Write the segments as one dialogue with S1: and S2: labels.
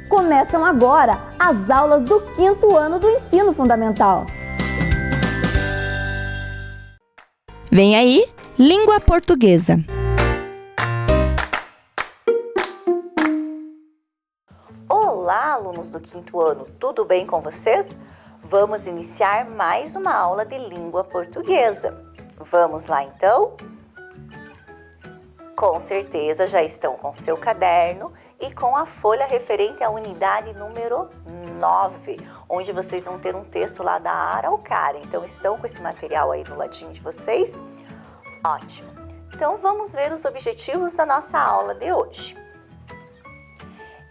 S1: Começam agora as aulas do 5º ano do Ensino Fundamental.
S2: Vem aí, Língua Portuguesa.
S3: Olá, alunos do 5º ano, tudo bem com vocês? Vamos iniciar mais uma aula de língua portuguesa. Vamos lá então? Com certeza já estão com seu caderno e com a folha referente à unidade número 9, onde vocês vão ter um texto lá da Araucária. Então, estão com esse material aí do ladinho de vocês? Ótimo! Então, vamos ver os objetivos da nossa aula de hoje.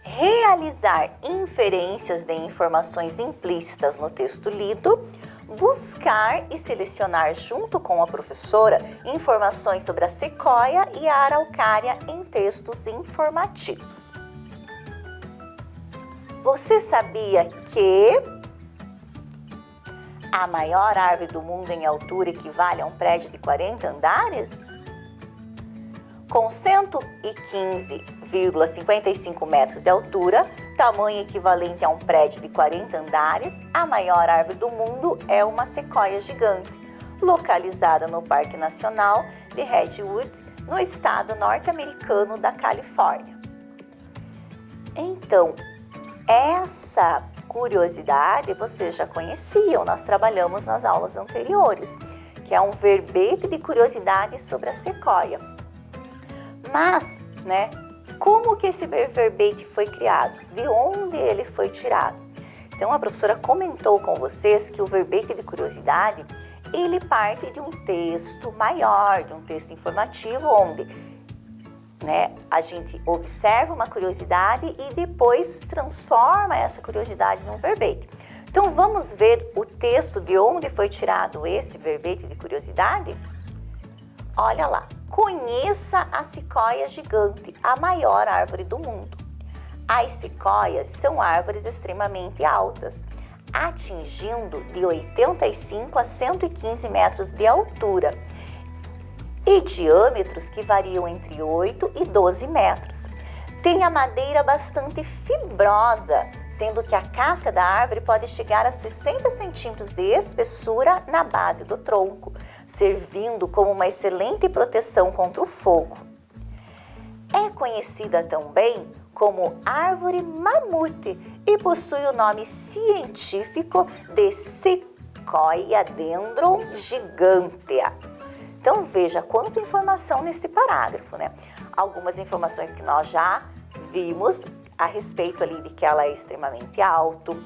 S3: Realizar inferências de informações implícitas no texto lido, buscar e selecionar junto com a professora informações sobre a sequoia e a araucária em textos informativos. Você sabia que a maior árvore do mundo em altura equivale a um prédio de 40 andares? Com 115,55 metros de altura, tamanho equivalente a um prédio de 40 andares, a maior árvore do mundo é uma sequoia gigante, localizada no Parque Nacional de Redwood, no estado norte-americano da Califórnia. Então, essa curiosidade vocês já conheciam, nós trabalhamos nas aulas anteriores, que é um verbete de curiosidade sobre a sequoia. Mas, como que esse verbete foi criado? De onde ele foi tirado? Então, a professora comentou com vocês que o verbete de curiosidade, ele parte de um texto maior, de um texto informativo, onde a gente observa uma curiosidade e depois transforma essa curiosidade num verbete. Então, vamos ver o texto de onde foi tirado esse verbete de curiosidade? Olha lá. Conheça a sequoia gigante, a maior árvore do mundo. As sequoias são árvores extremamente altas, atingindo de 85 a 115 metros de altura e diâmetros que variam entre 8 e 12 metros. Tem a madeira bastante fibrosa, sendo que a casca da árvore pode chegar a 60 centímetros de espessura na base do tronco, servindo como uma excelente proteção contra o fogo. É conhecida também como árvore mamute e possui o nome científico de Sequoia dendron gigantea. Então, veja quanta informação nesse parágrafo, Algumas informações que nós já vimos a respeito ali de que ela é extremamente alto,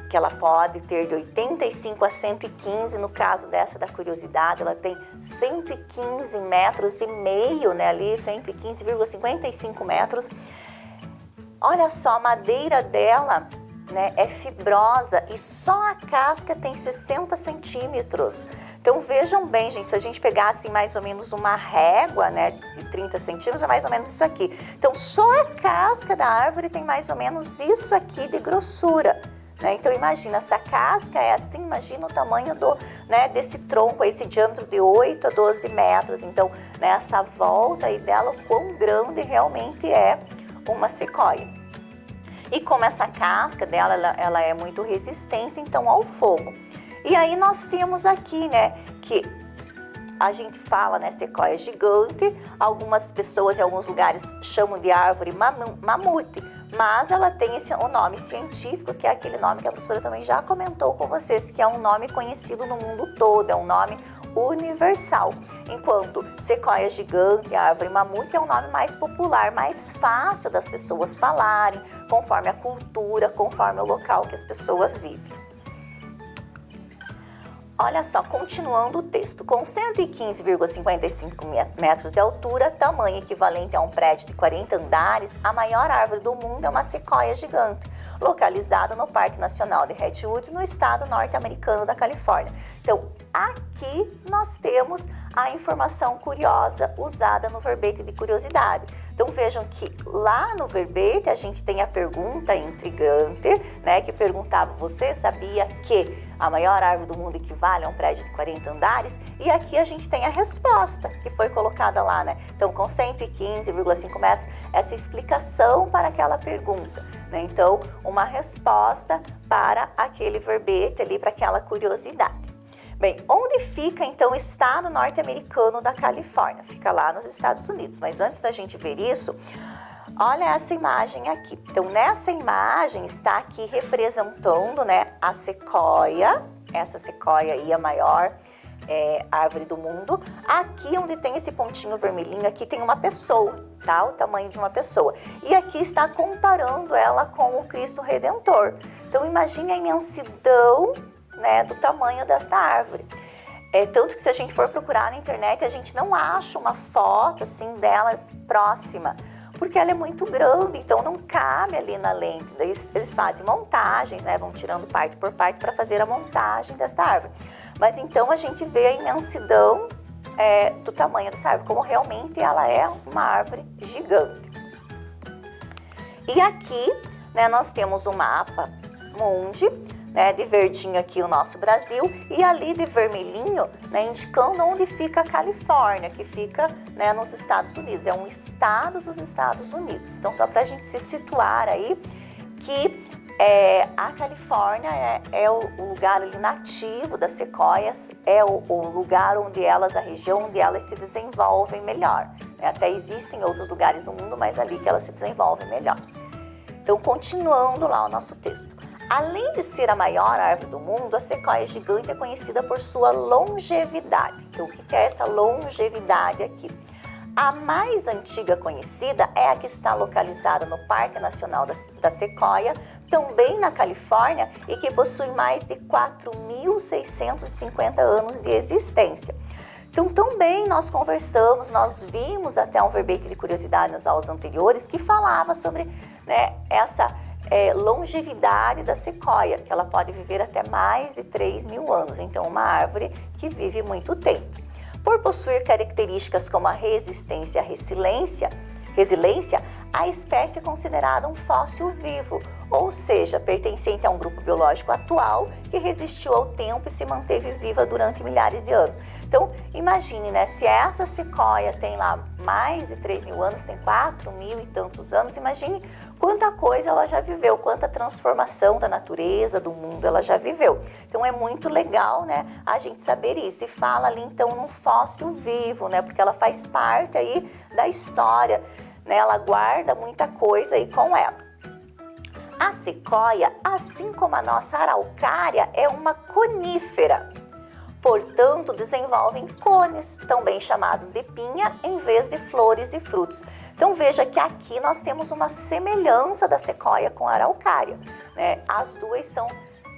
S3: Que ela pode ter de 85 a 115, no caso dessa da curiosidade, ela tem 115 metros e meio, ali 115,55 metros. Olha só, a madeira dela, é fibrosa e só a casca tem 60 centímetros. Então, vejam bem, gente, se a gente pegasse mais ou menos uma régua, de 30 centímetros, é mais ou menos isso aqui. Então, só a casca da árvore tem mais ou menos isso aqui de grossura. Então, imagina, se a casca é assim, imagina o tamanho desse tronco, esse diâmetro de 8 a 12 metros. Então, essa volta aí dela, o quão grande realmente é uma sequoia. E como essa casca dela, ela é muito resistente, então, ao fogo. E aí nós temos aqui, que a gente fala, sequoia gigante, algumas pessoas em alguns lugares chamam de árvore mamute, mas ela tem o nome científico, que é aquele nome que a professora também já comentou com vocês, que é um nome conhecido no mundo todo, é um nome universal. Enquanto sequoia gigante, árvore mamute é um nome mais popular, mais fácil das pessoas falarem, conforme a cultura, conforme o local que as pessoas vivem. Olha só, continuando o texto, com 115,55 metros de altura, tamanho equivalente a um prédio de 40 andares, a maior árvore do mundo é uma sequoia gigante, localizada no Parque Nacional de Redwood, no estado norte-americano da Califórnia. Então, aqui nós temos a informação curiosa usada no verbete de curiosidade. Então vejam que lá no verbete a gente tem a pergunta intrigante, né, que perguntava: você sabia que a maior árvore do mundo equivale a um prédio de 40 andares? E aqui a gente tem a resposta que foi colocada lá, né? Então, com 115,5 metros, essa explicação para aquela pergunta, né? Então, uma resposta para aquele verbete ali, para aquela curiosidade. Bem, onde fica então o estado norte-americano da Califórnia? Fica lá nos Estados Unidos, mas antes da gente ver isso, olha essa imagem aqui. Então, nessa imagem está aqui representando, né, a sequoia. Essa sequoia aí é a maior árvore do mundo. Aqui onde tem esse pontinho vermelhinho, aqui tem uma pessoa, tá? O tamanho de uma pessoa. E aqui está comparando ela com o Cristo Redentor. Então, imagine a imensidão, né, do tamanho desta árvore. Tanto que se a gente for procurar na internet, a gente não acha uma foto assim dela próxima, porque ela é muito grande, então não cabe ali na lente. Daí eles fazem montagens, né, vão tirando parte por parte para fazer a montagem desta árvore. Mas então a gente vê a imensidão do tamanho dessa árvore, como realmente ela é uma árvore gigante. E aqui, né, nós temos o mapa mundi, né, de verdinho aqui o nosso Brasil, e ali de vermelhinho, né, indicando onde fica a Califórnia, que fica, né, nos Estados Unidos. É um estado dos Estados Unidos. Então, só para a gente se situar aí, que a Califórnia é o lugar ali nativo das sequoias, é o lugar onde elas, a região onde elas se desenvolvem melhor. Até existem outros lugares no mundo, mas ali que elas se desenvolvem melhor. Então, continuando lá o nosso texto. Além de ser a maior árvore do mundo, a sequoia gigante é conhecida por sua longevidade. Então, o que é essa longevidade aqui? A mais antiga conhecida é a que está localizada no Parque Nacional da Sequoia, também na Califórnia, e que possui mais de 4.650 anos de existência. Então, também nós conversamos, nós vimos até um verbete de curiosidade nas aulas anteriores que falava sobre, né, essa longevidade da sequoia, que ela pode viver até mais de 3.000 anos. Então, uma árvore que vive muito tempo. Por possuir características como a resistência e a resiliência, a espécie é considerada um fóssil vivo, ou seja, pertencente a um grupo biológico atual que resistiu ao tempo e se manteve viva durante milhares de anos. Então, imagine, né, se essa sequoia tem lá mais de 3.000 anos, tem 4.000 e tantos anos, imagine quanta coisa ela já viveu, quanta transformação da natureza, do mundo ela já viveu. Então, é muito legal, né, a gente saber isso. E fala ali, então, num fóssil vivo, né, porque ela faz parte aí da história, né, ela guarda muita coisa aí com ela. A sequoia, assim como a nossa araucária, é uma conífera. Portanto, desenvolvem cones, também chamados de pinha, em vez de flores e frutos. Então, veja que aqui nós temos uma semelhança da sequoia com a araucária, né? As duas são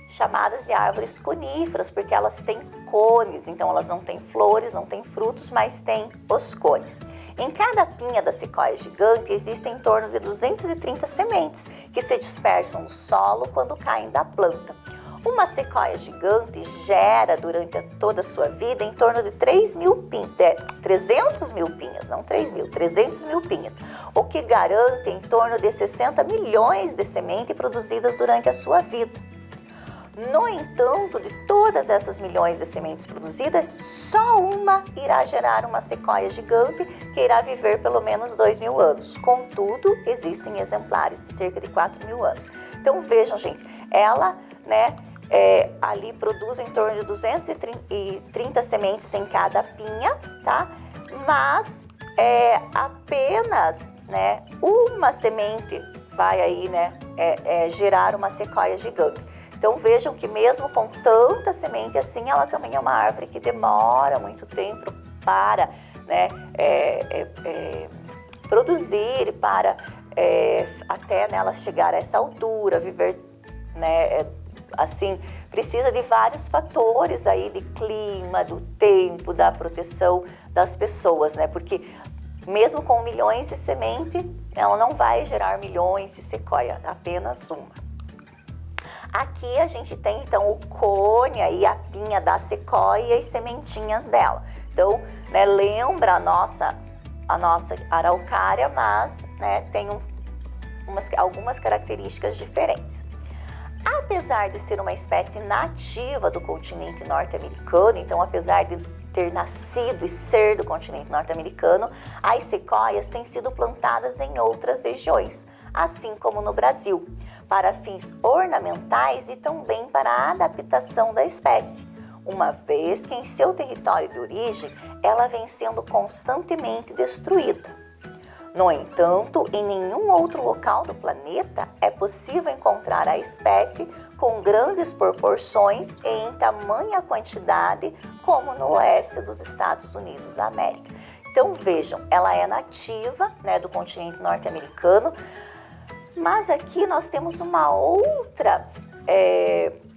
S3: chamadas de árvores coníferas, porque elas têm cones, então elas não têm flores, não têm frutos, mas têm os cones. Em cada pinha da sequoia gigante existem em torno de 230 sementes que se dispersam no solo quando caem da planta. Uma sequoia gigante gera durante toda a sua vida em torno de 300 mil pinhas, não 3.000, 300 mil pinhas, o que garante em torno de 60 milhões de sementes produzidas durante a sua vida. No entanto, de todas essas milhões de sementes produzidas, só uma irá gerar uma sequoia gigante que irá viver pelo menos 2.000 anos. Contudo, existem exemplares de cerca de 4.000 anos. Então vejam, gente, ela, né, ali produz em torno de 230 sementes em cada pinha, tá? Mas apenas, né, uma semente vai aí, né, gerar uma sequoia gigante. Então vejam que mesmo com tanta semente assim, ela também é uma árvore que demora muito tempo para, né, produzir, para até ela chegar a essa altura, viver, né, assim, precisa de vários fatores aí de clima, do tempo, da proteção das pessoas, né? Porque mesmo com milhões de semente, ela não vai gerar milhões de sequoia, apenas uma. Aqui a gente tem então o cone aí, a pinha da sequoia e as sementinhas dela. Então, né, lembra a nossa araucária, mas, né, tem algumas características diferentes. Apesar de ser uma espécie nativa do continente norte-americano, então apesar de ter nascido e ser do continente norte-americano, as sequoias têm sido plantadas em outras regiões, assim como no Brasil, para fins ornamentais e também para a adaptação da espécie, uma vez que em seu território de origem ela vem sendo constantemente destruída. No entanto, em nenhum outro local do planeta é possível encontrar a espécie com grandes proporções e em tamanha quantidade como no oeste dos Estados Unidos da América. Então vejam, ela é nativa, né, do continente norte-americano, mas aqui nós temos uma outra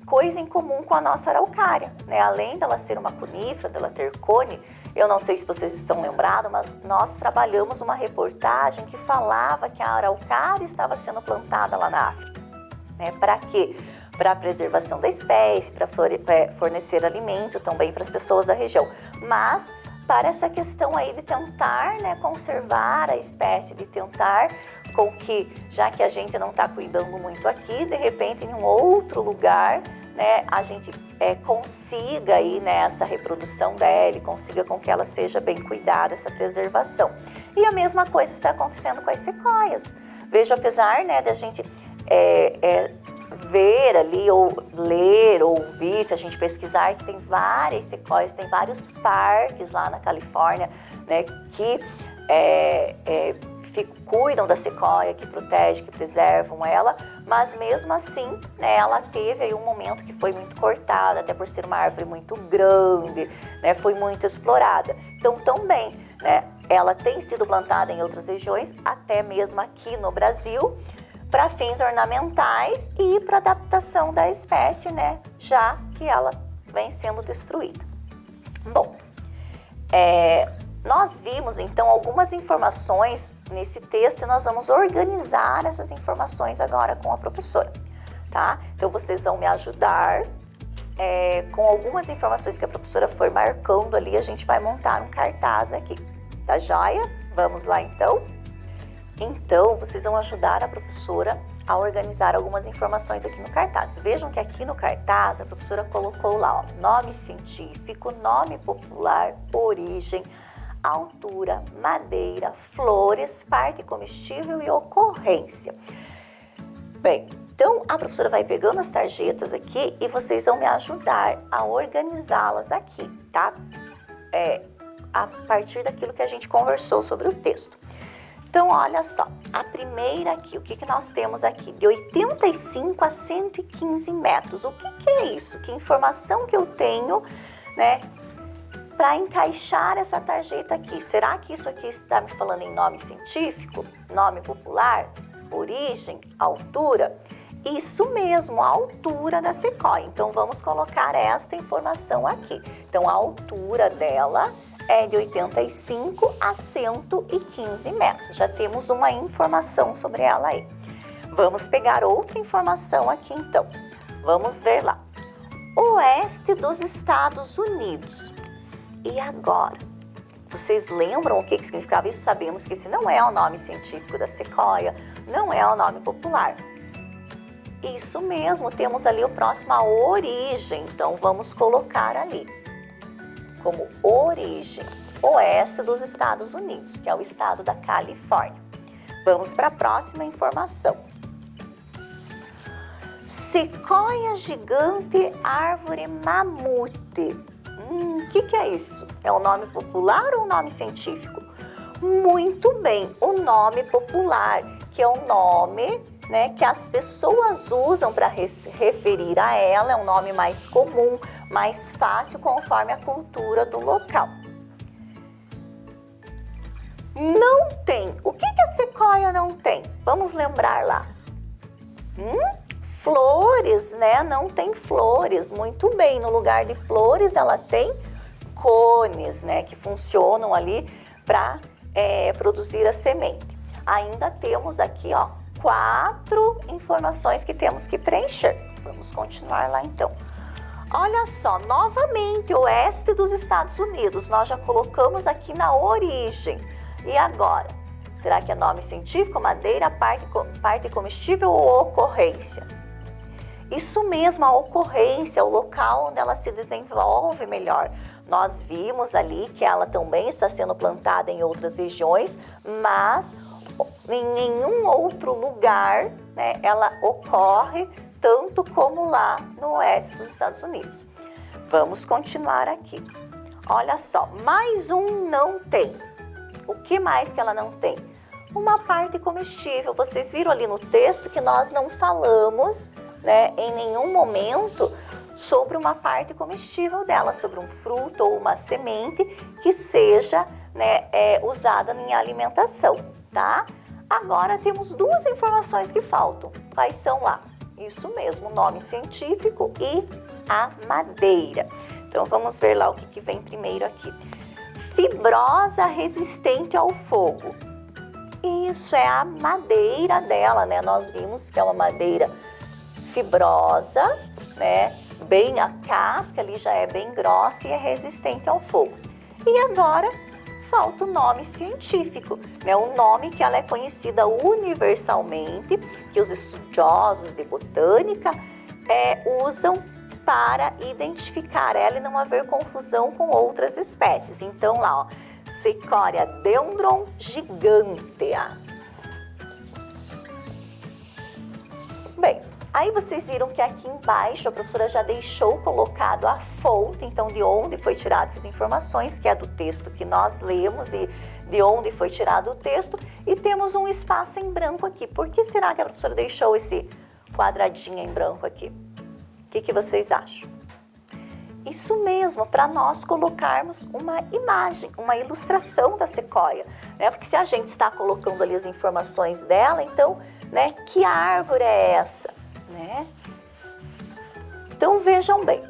S3: coisa em comum com a nossa araucária, né? Além dela ser uma conífera, dela ter cone, eu não sei se vocês estão lembrados, mas nós trabalhamos uma reportagem que falava que a araucária estava sendo plantada lá na África. Né? Para quê? Para a preservação da espécie, para fornecer alimento também para as pessoas da região. Mas para essa questão aí de tentar, né, conservar a espécie, de tentar com que, já que a gente não está cuidando muito aqui, de repente em um outro lugar, né, a gente consiga aí, né, essa reprodução dela, consiga com que ela seja bem cuidada, essa preservação. E a mesma coisa está acontecendo com as sequoias. Veja, apesar, né, da gente ver ali, ou ler, ou ouvir, se a gente pesquisar, que tem várias sequoias, tem vários parques lá na Califórnia, né, que cuidam da sequoia, que protegem, que preservam ela, mas mesmo assim, né, ela teve aí um momento que foi muito cortada, até por ser uma árvore muito grande, né, foi muito explorada. Então também, né, ela tem sido plantada em outras regiões, até mesmo aqui no Brasil, para fins ornamentais e para adaptação da espécie, né, já que ela vem sendo destruída. Bom, nós vimos então algumas informações nesse texto e nós vamos organizar essas informações agora com a professora, tá? Então vocês vão me ajudar com algumas informações que a professora foi marcando ali, a gente vai montar um cartaz aqui, tá joia? Vamos lá então? Então vocês vão ajudar a professora a organizar algumas informações aqui no cartaz. Vejam que aqui no cartaz a professora colocou lá, ó, nome científico, nome popular, origem, altura, madeira, flores, parte comestível e ocorrência. Bem, então a professora vai pegando as tarjetas aqui e vocês vão me ajudar a organizá-las aqui, tá? A partir daquilo que a gente conversou sobre o texto. Então, olha só, a primeira aqui, o que nós temos aqui? De 85 a 115 metros. O que é isso? Que informação que eu tenho, né, para encaixar essa tarjeta aqui? Será que isso aqui está me falando em nome científico, nome popular, origem, altura? Isso mesmo, a altura da sequoia. Então, vamos colocar esta informação aqui. Então, a altura dela é de 85 a 115 metros. Já temos uma informação sobre ela aí. Vamos pegar outra informação aqui, então. Vamos ver lá. Oeste dos Estados Unidos. E agora? Vocês lembram o que significava isso? Sabemos que esse não é o nome científico da sequoia, não é o nome popular. Isso mesmo, temos ali o próximo, a origem. Então, vamos colocar ali como origem, oeste dos Estados Unidos, que é o estado da Califórnia. Vamos para a próxima informação. Sequoia gigante, árvore mamute. O que é isso? É o nome popular ou o nome científico? Muito bem, o nome popular, que é o nome, né, que as pessoas usam para referir a ela, é um nome mais comum, mais fácil, conforme a cultura do local. Não tem. O que a sequoia não tem? Vamos lembrar lá. Flores, né? Não tem flores. Muito bem, no lugar de flores ela tem cones, né? Que funcionam ali para produzir a semente. Ainda temos aqui, ó, 4 informações que temos que preencher. Vamos continuar lá então. Olha só, novamente, oeste dos Estados Unidos. Nós já colocamos aqui na origem. E agora? Será que é nome científico, madeira, parte comestível ou ocorrência? Isso mesmo, a ocorrência, o local onde ela se desenvolve melhor. Nós vimos ali que ela também está sendo plantada em outras regiões, mas em nenhum outro lugar, né, ela ocorre tanto como lá no oeste dos Estados Unidos. Vamos continuar aqui. Olha só, mais um não tem. O que mais que ela não tem? Uma parte comestível. Vocês viram ali no texto que nós não falamos, né, em nenhum momento sobre uma parte comestível dela, sobre um fruto ou uma semente que seja, né, usada em alimentação, tá? Agora temos duas informações que faltam. Quais são lá? Isso mesmo, o nome científico e a madeira. Então vamos ver lá o que vem primeiro aqui. Fibrosa, resistente ao fogo. Isso é a madeira dela, né? Nós vimos que é uma madeira fibrosa, né? Bem, a casca ali já é bem grossa e é resistente ao fogo. E agora falta o nome científico, né? O nome que ela é conhecida universalmente, que os estudiosos de botânica usam para identificar ela e não haver confusão com outras espécies. Então lá, ó, Sequoia dendron gigantea. Bem, aí vocês viram que aqui embaixo a professora já deixou colocado a fonte, então de onde foi tirada essas informações, que é do texto que nós lemos e de onde foi tirado o texto, e temos um espaço em branco aqui. Por que será que a professora deixou esse quadradinho em branco aqui? O que vocês acham? Isso mesmo, para nós colocarmos uma imagem, uma ilustração da sequoia, né? Porque se a gente está colocando ali as informações dela, então, né, que árvore é essa, né? Então vejam bem,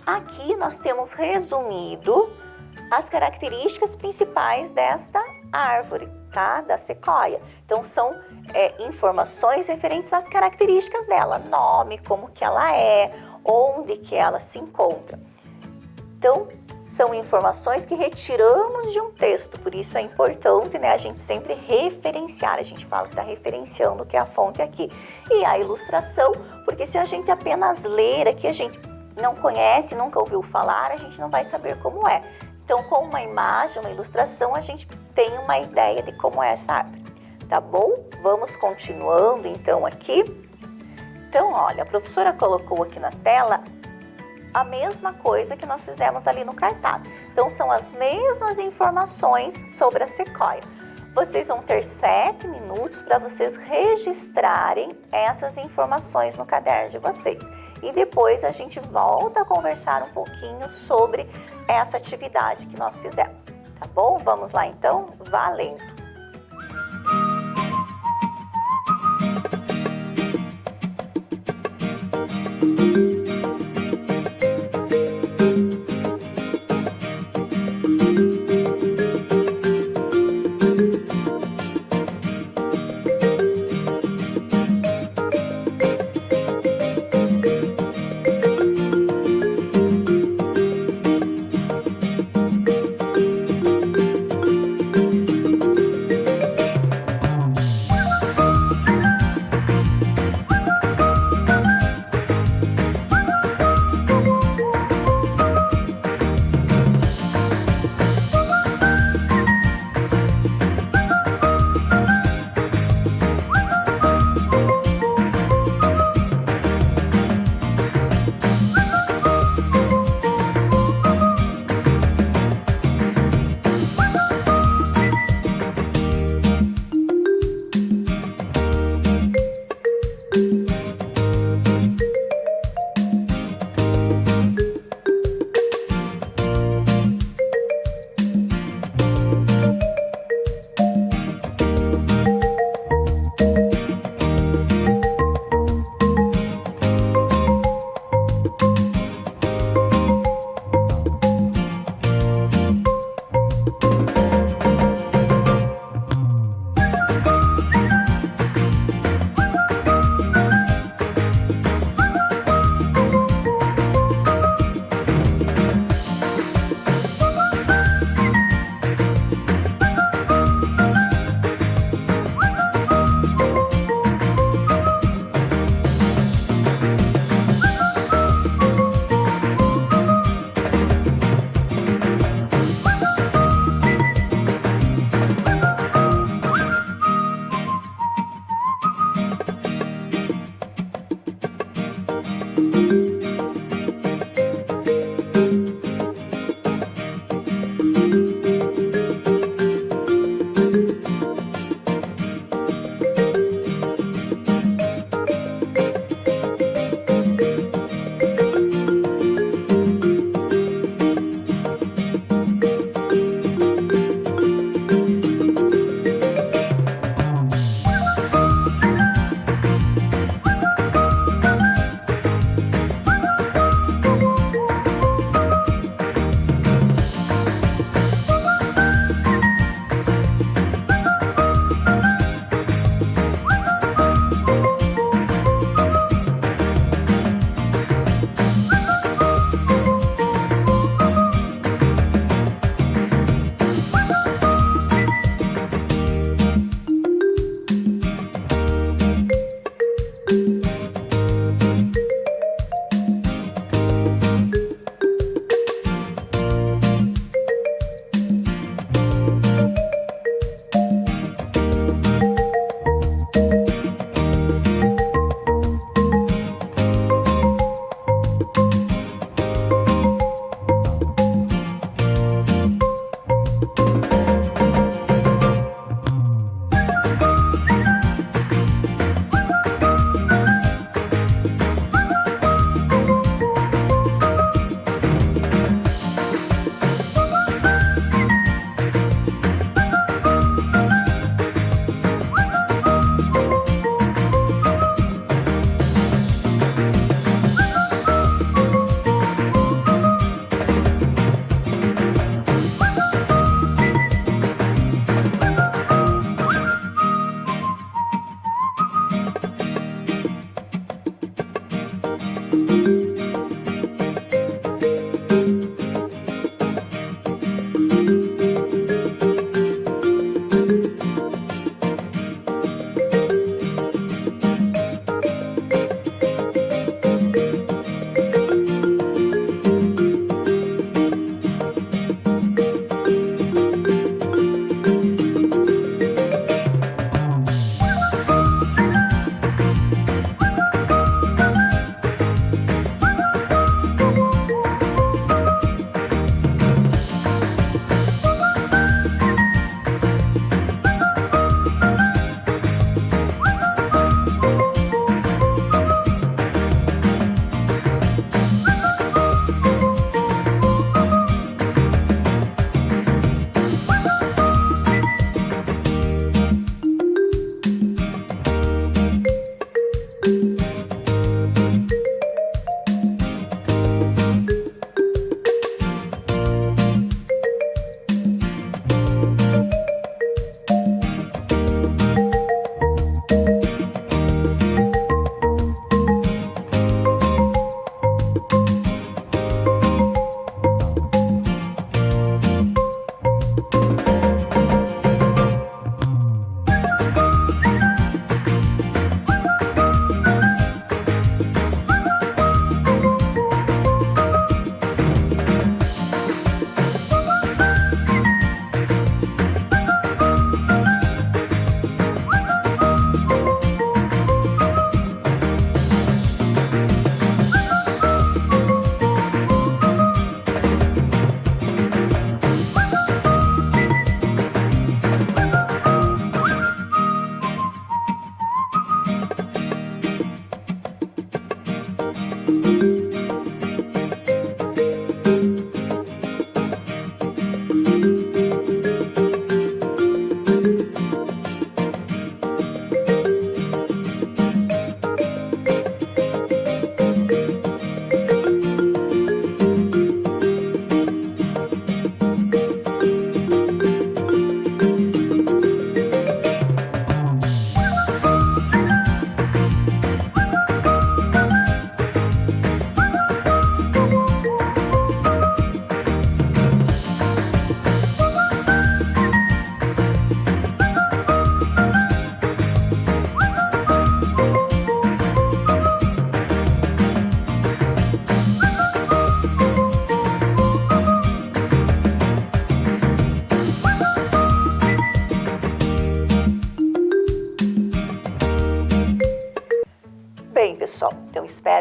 S3: aqui nós temos resumido as características principais desta árvore, tá? Da sequoia. Então são informações referentes às características dela, nome, como que ela é, onde que ela se encontra. Então, são informações que retiramos de um texto, por isso é importante, né, a gente sempre referenciar, a gente fala que está referenciando o que é a fonte aqui. E a ilustração, porque se a gente apenas ler aqui, a gente não conhece, nunca ouviu falar, a gente não vai saber como é. Então, com uma imagem, uma ilustração, a gente tem uma ideia de como é essa árvore, tá bom? Vamos continuando então aqui. Então, olha, a professora colocou aqui na tela a mesma coisa que nós fizemos ali no cartaz. Então, são as mesmas informações sobre a sequoia. Vocês vão ter 7 minutos para vocês registrarem essas informações no caderno de vocês. E depois a gente volta a conversar um pouquinho sobre essa atividade que nós fizemos. Tá bom? Vamos lá então? Valendo!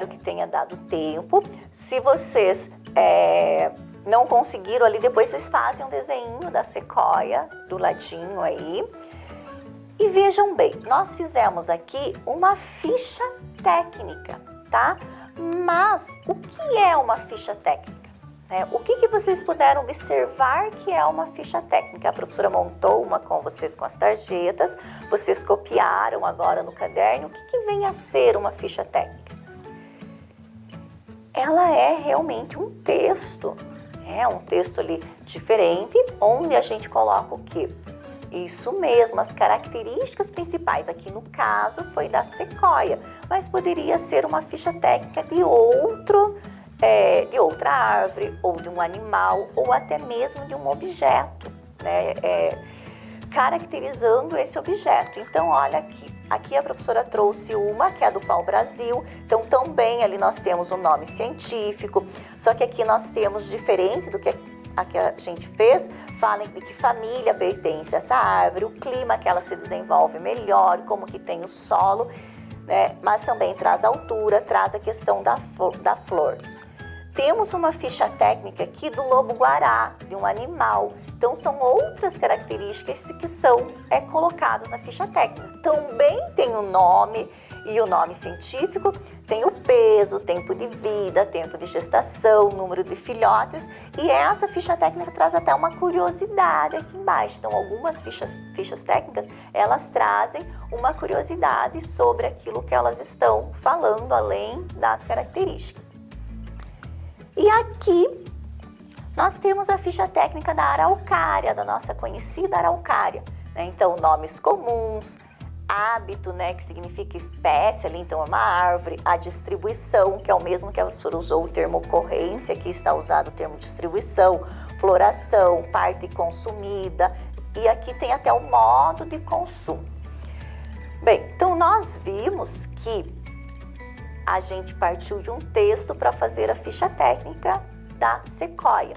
S3: Espero que tenha dado tempo. Se vocês não conseguiram ali, depois vocês fazem um desenho da sequoia do ladinho aí. E vejam bem, nós fizemos aqui uma ficha técnica, tá? Mas o que é uma ficha técnica? O que vocês puderam observar que é uma ficha técnica? A professora montou uma com vocês com as tarjetas, vocês copiaram agora no caderno. O que vem a ser uma ficha técnica? Ela é realmente um texto, um texto ali diferente, onde a gente coloca o quê? Isso mesmo, as características principais. Aqui no caso foi da sequoia, mas poderia ser uma ficha técnica de outra árvore, ou de um animal, ou até mesmo de um objeto, caracterizando esse objeto. Então, olha aqui a professora trouxe uma, que é a do pau-brasil. Então, também ali nós temos um nome científico, só que aqui nós temos, diferente do que a gente fez, fala de que família pertence a essa árvore, o clima que ela se desenvolve melhor, como que tem o solo, mas também traz a altura, traz a questão da flor. Temos uma ficha técnica aqui do lobo-guará, de um animal. Então, são outras características que são colocadas na ficha técnica. Também tem o nome e o nome científico, tem o peso, tempo de vida, tempo de gestação, número de filhotes. E essa ficha técnica traz até uma curiosidade aqui embaixo. Então, algumas fichas técnicas, elas trazem uma curiosidade sobre aquilo que elas estão falando, além das características. E aqui nós temos a ficha técnica da araucária, da nossa conhecida araucária. Então, nomes comuns, hábito, que significa espécie, ali, então é uma árvore, a distribuição, que é o mesmo que a professora usou o termo ocorrência, aqui está usado o termo distribuição, floração, parte consumida, e aqui tem até o modo de consumo. Bem, então nós vimos que a gente partiu de um texto para fazer a ficha técnica da sequoia.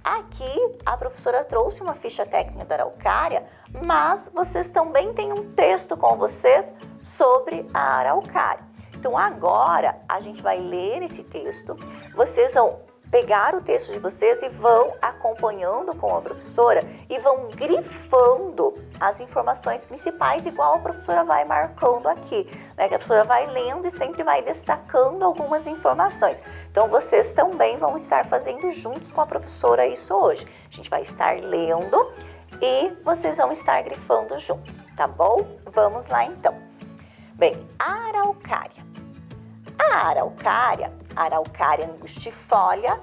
S3: Aqui a professora trouxe uma ficha técnica da araucária, mas vocês também têm um texto com vocês sobre a araucária. Então agora a gente vai ler esse texto, vocês vão pegar o texto de vocês e vão acompanhando com a professora e vão grifando as informações principais, igual a professora vai marcando aqui, que a professora vai lendo e sempre vai destacando algumas informações. Então, vocês também vão estar fazendo juntos com a professora isso hoje. A gente vai estar lendo e vocês vão estar grifando junto, tá bom? Vamos lá, então. Bem, a araucária. A araucária angustifolia,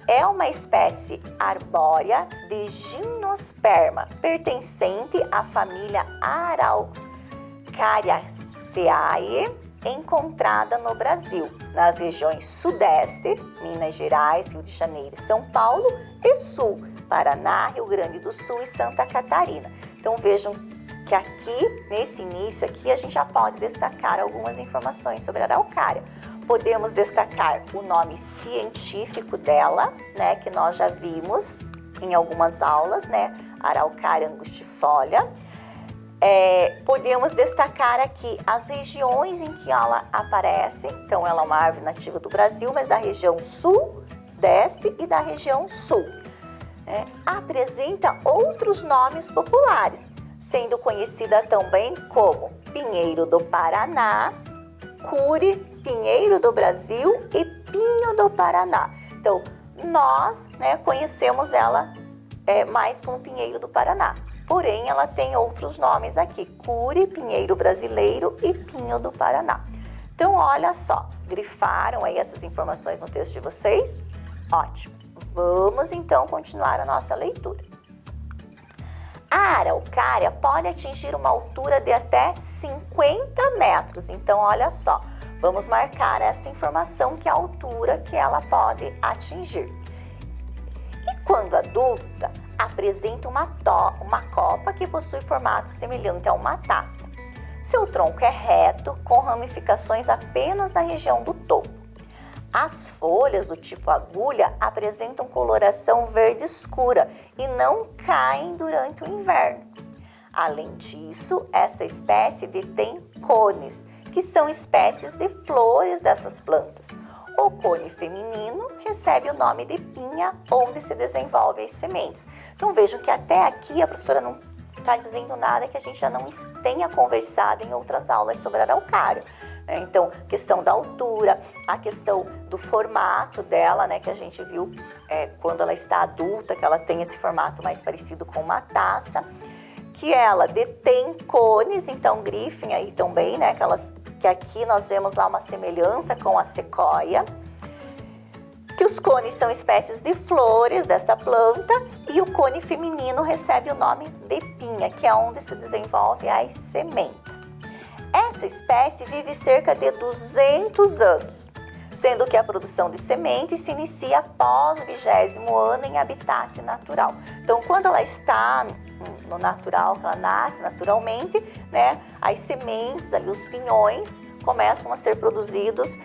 S3: é uma espécie arbórea de gimnosperma, pertencente à família Araucariaceae, encontrada no Brasil, nas regiões Sudeste, Minas Gerais, Rio de Janeiro e São Paulo, e Sul, Paraná, Rio Grande do Sul e Santa Catarina. Então, vejam que aqui, nesse início aqui, a gente já pode destacar algumas informações sobre a araucária. Podemos destacar o nome científico dela, que nós já vimos em algumas aulas, Araucária angustifolia. Podemos destacar aqui as regiões em que ela aparece. Então, ela é uma árvore nativa do Brasil, mas da região Sudeste e da região Sul. Apresenta outros nomes populares, sendo conhecida também como pinheiro do Paraná, cure, pinheiro do Brasil e pinho do Paraná. Então, nós conhecemos ela mais como pinheiro do Paraná. Porém, ela tem outros nomes aqui, cure, pinheiro brasileiro e pinho do Paraná. Então, olha só, grifaram aí essas informações no texto de vocês? Ótimo. Vamos, então, continuar a nossa leitura. A araucária pode atingir uma altura de até 50 metros. Então, olha só, vamos marcar esta informação, que é a altura que ela pode atingir. E quando adulta, apresenta uma copa que possui formato semelhante a uma taça. Seu tronco é reto, com ramificações apenas na região do topo. As folhas do tipo agulha apresentam coloração verde escura e não caem durante o inverno. Além disso, essa espécie detém cones, que são espécies de flores dessas plantas. O cone feminino recebe o nome de pinha, onde se desenvolvem as sementes. Então vejam que até aqui a professora não está dizendo nada que a gente já não tenha conversado em outras aulas sobre araucária. Então, questão da altura, a questão do formato dela, né, que a gente viu quando ela está adulta, que ela tem esse formato mais parecido com uma taça, que ela detém cones, então grifem aí também, né, que aqui nós vemos lá uma semelhança com a sequoia, que os cones são espécies de flores desta planta e o cone feminino recebe o nome de pinha, que é onde se desenvolve as sementes. Essa espécie vive cerca de 200 anos, sendo que a produção de sementes se inicia após o 20º ano em habitat natural. Então, quando ela está no natural, que ela nasce naturalmente, né, as sementes ali, os pinhões, começam a ser produzidos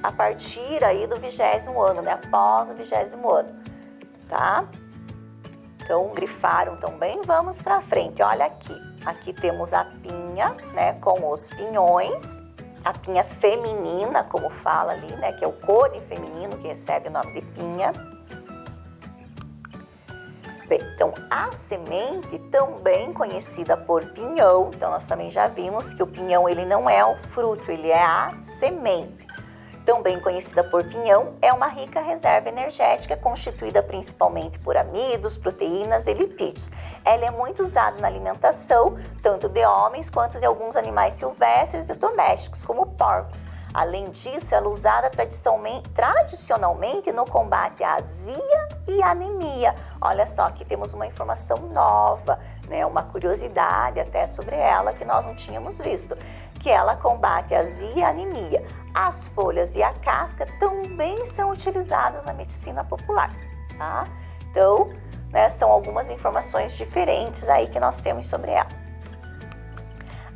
S3: a partir aí do 20º ano, né, após o 20º ano, tá? Então, grifaram também, vamos para frente, olha aqui. Aqui temos a pinha, né, com os pinhões, a pinha feminina, como fala ali, né, que é o cone feminino que recebe o nome de pinha. Bem, então a semente, também conhecida por pinhão, então nós também já vimos que o pinhão ele não é o fruto, ele é a semente. Também conhecida por pinhão, é uma rica reserva energética constituída principalmente por amidos, proteínas e lipídios. Ela é muito usada na alimentação, tanto de homens quanto de alguns animais silvestres e domésticos, como porcos. Além disso, ela é usada tradicionalmente no combate à azia e anemia. Olha só, aqui temos uma informação nova, né? Uma curiosidade até sobre ela que nós não tínhamos visto, que ela combate a azia e anemia. As folhas e a casca também são utilizadas na medicina popular, tá? Então, né, são algumas informações diferentes aí que nós temos sobre ela.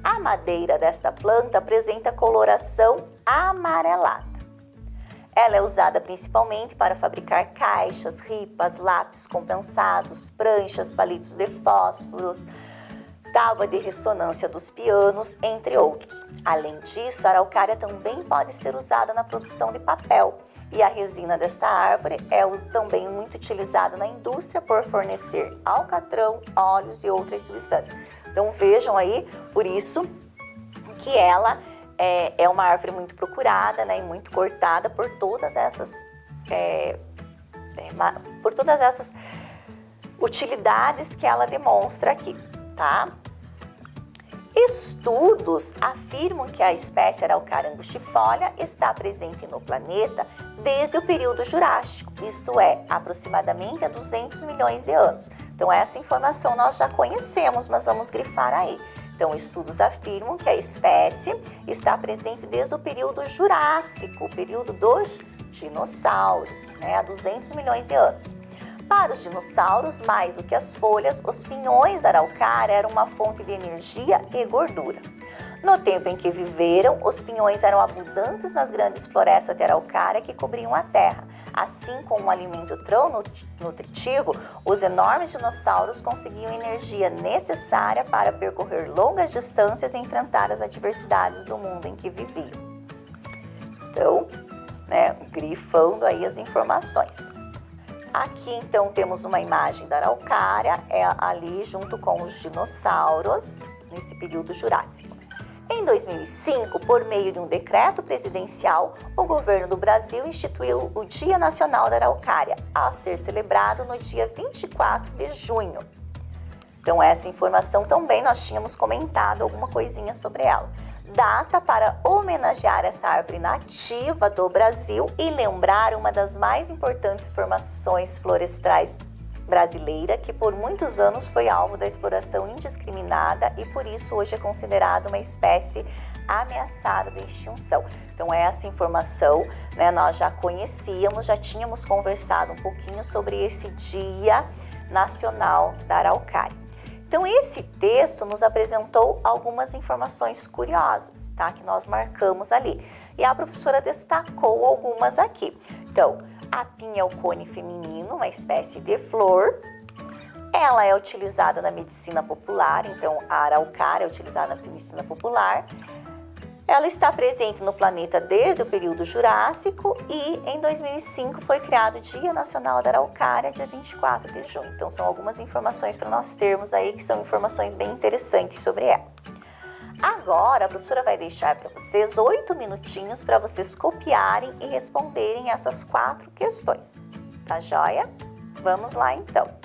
S3: A madeira desta planta apresenta coloração amarelada. Ela é usada principalmente para fabricar caixas, ripas, lápis compensados, pranchas, palitos de fósforos, tábua de ressonância dos pianos, entre outros. Além disso, a araucária também pode ser usada na produção de papel e a resina desta árvore é também muito utilizada na indústria por fornecer alcatrão, óleos e outras substâncias. Então vejam aí, por isso que ela é uma árvore muito procurada, né, e muito cortada por todas essas utilidades que ela demonstra aqui, tá? Estudos afirmam que a espécie araucária angustifolia está presente no planeta desde o período Jurássico, isto é, aproximadamente há 200 milhões de anos. Então, essa informação nós já conhecemos, mas vamos grifar aí. Então, estudos afirmam que a espécie está presente desde o período Jurássico, o período dos dinossauros, né, há 200 milhões de anos. Para os dinossauros, mais do que as folhas, os pinhões da araucária eram uma fonte de energia e gordura. No tempo em que viveram, os pinhões eram abundantes nas grandes florestas de araucária que cobriam a terra. Assim como um alimento tão nutritivo, os enormes dinossauros conseguiam energia necessária para percorrer longas distâncias e enfrentar as adversidades do mundo em que viviam. Então, né, grifando aí as informações. Aqui, então, temos uma imagem da araucária, ali junto com os dinossauros, nesse período jurássico. Em 2005, por meio de um decreto presidencial, o governo do Brasil instituiu o Dia Nacional da Araucária, a ser celebrado no dia 24 de junho. Então, essa informação também nós tínhamos comentado alguma coisinha sobre ela. Data para homenagear essa árvore nativa do Brasil e lembrar uma das mais importantes formações florestais brasileira, que por muitos anos foi alvo da exploração indiscriminada e por isso hoje é considerada uma espécie ameaçada de extinção. Então essa informação, né, nós já conhecíamos, já tínhamos conversado um pouquinho sobre esse Dia Nacional da Araucária. Então esse texto nos apresentou algumas informações curiosas, tá, que nós marcamos ali. E a professora destacou algumas aqui. Então, a pinha é o cone feminino, uma espécie de flor. Ela é utilizada na medicina popular, então a araucária é utilizada na medicina popular. Ela está presente no planeta desde o período Jurássico e em 2005 foi criado o Dia Nacional da Araucária, dia 24 de junho. Então são algumas informações para nós termos aí que são informações bem interessantes sobre ela. Agora a professora vai deixar para vocês 8 minutinhos para vocês copiarem e responderem essas 4 questões. Tá joia? Vamos lá então.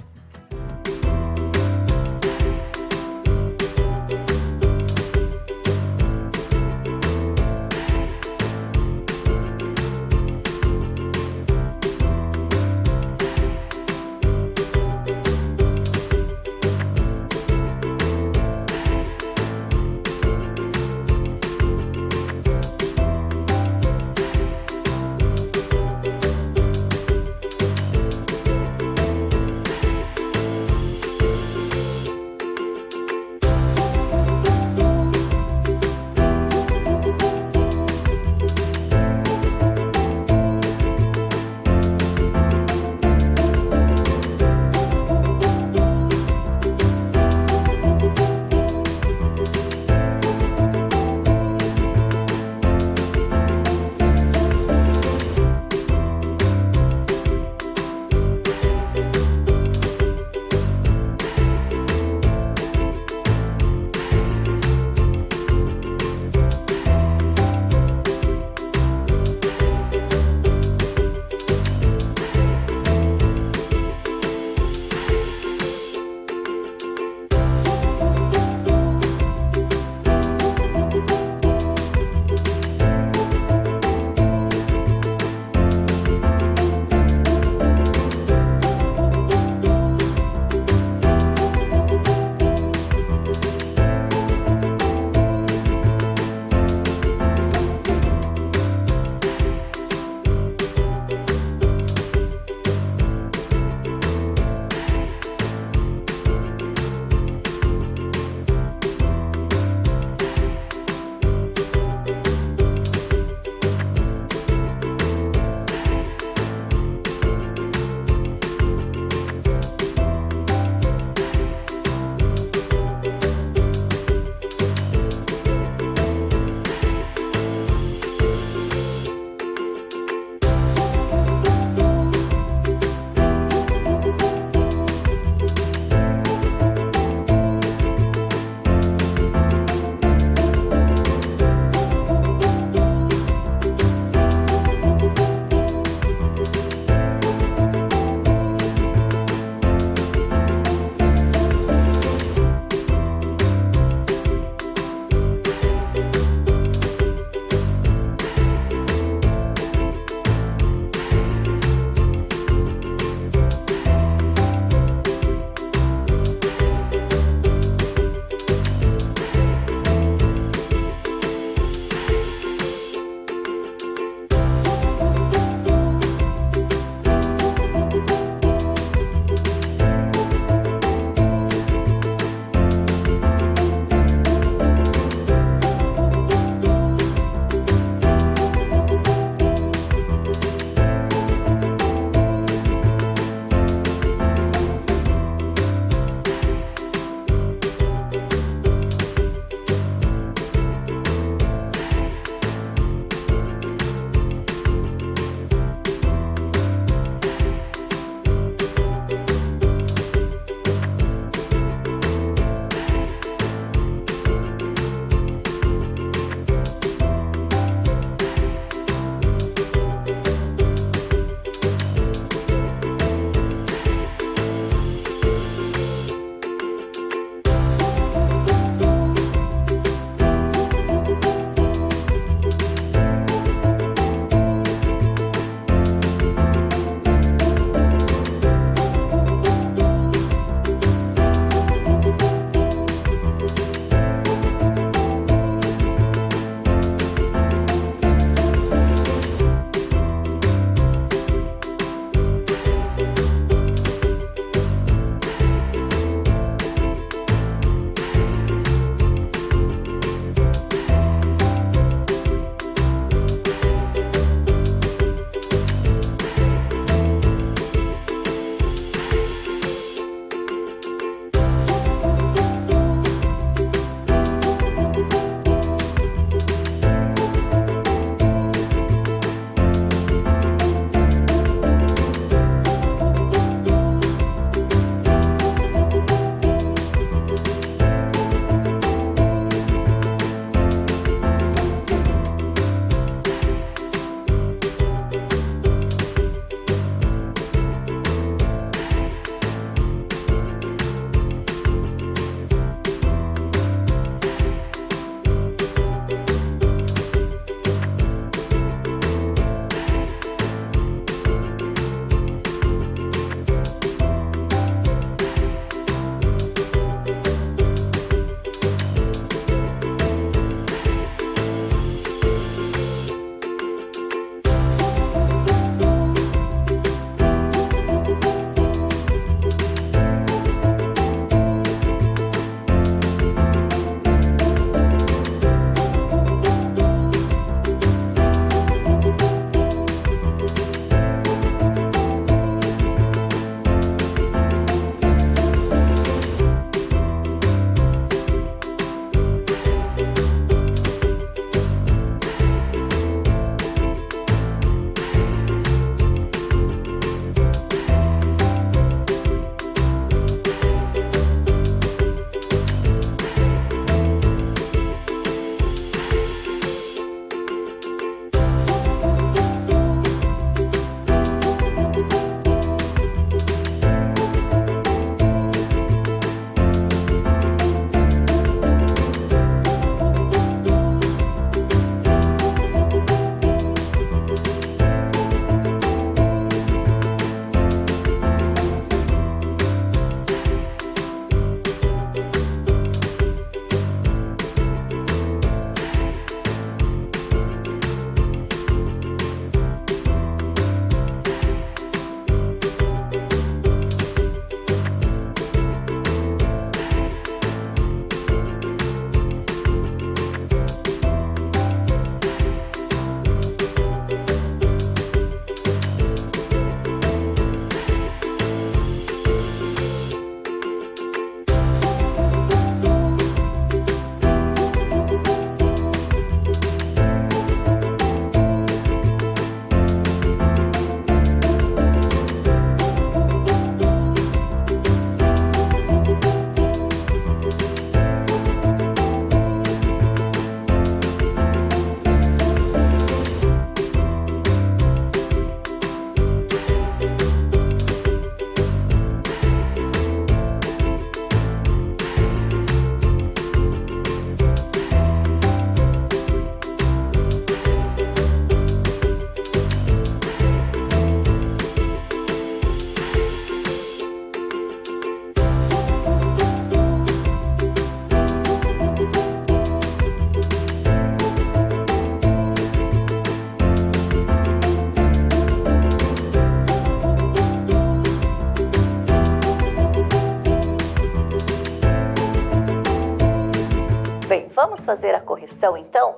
S3: Vamos fazer a correção então?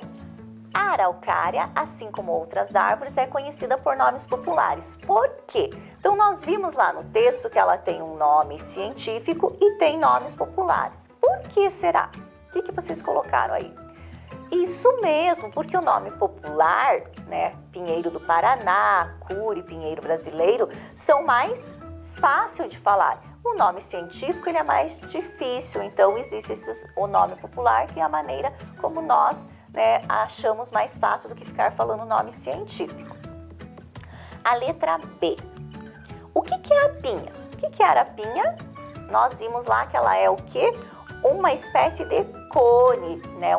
S3: A araucária, assim como outras árvores, é conhecida por nomes populares. Por quê? Então, nós vimos lá no texto que ela tem um nome científico e tem nomes populares. Por que será? O que vocês colocaram aí? Isso mesmo, porque o nome popular, né, pinheiro do Paraná, curi, pinheiro brasileiro, são mais fácil de falar. O nome científico ele é mais difícil, então existe o nome popular, que é a maneira como nós, né, achamos mais fácil do que ficar falando o nome científico. A letra B. O que é a pinha? O que é a arapinha? Nós vimos lá que ela é o quê? Uma espécie de cone, né,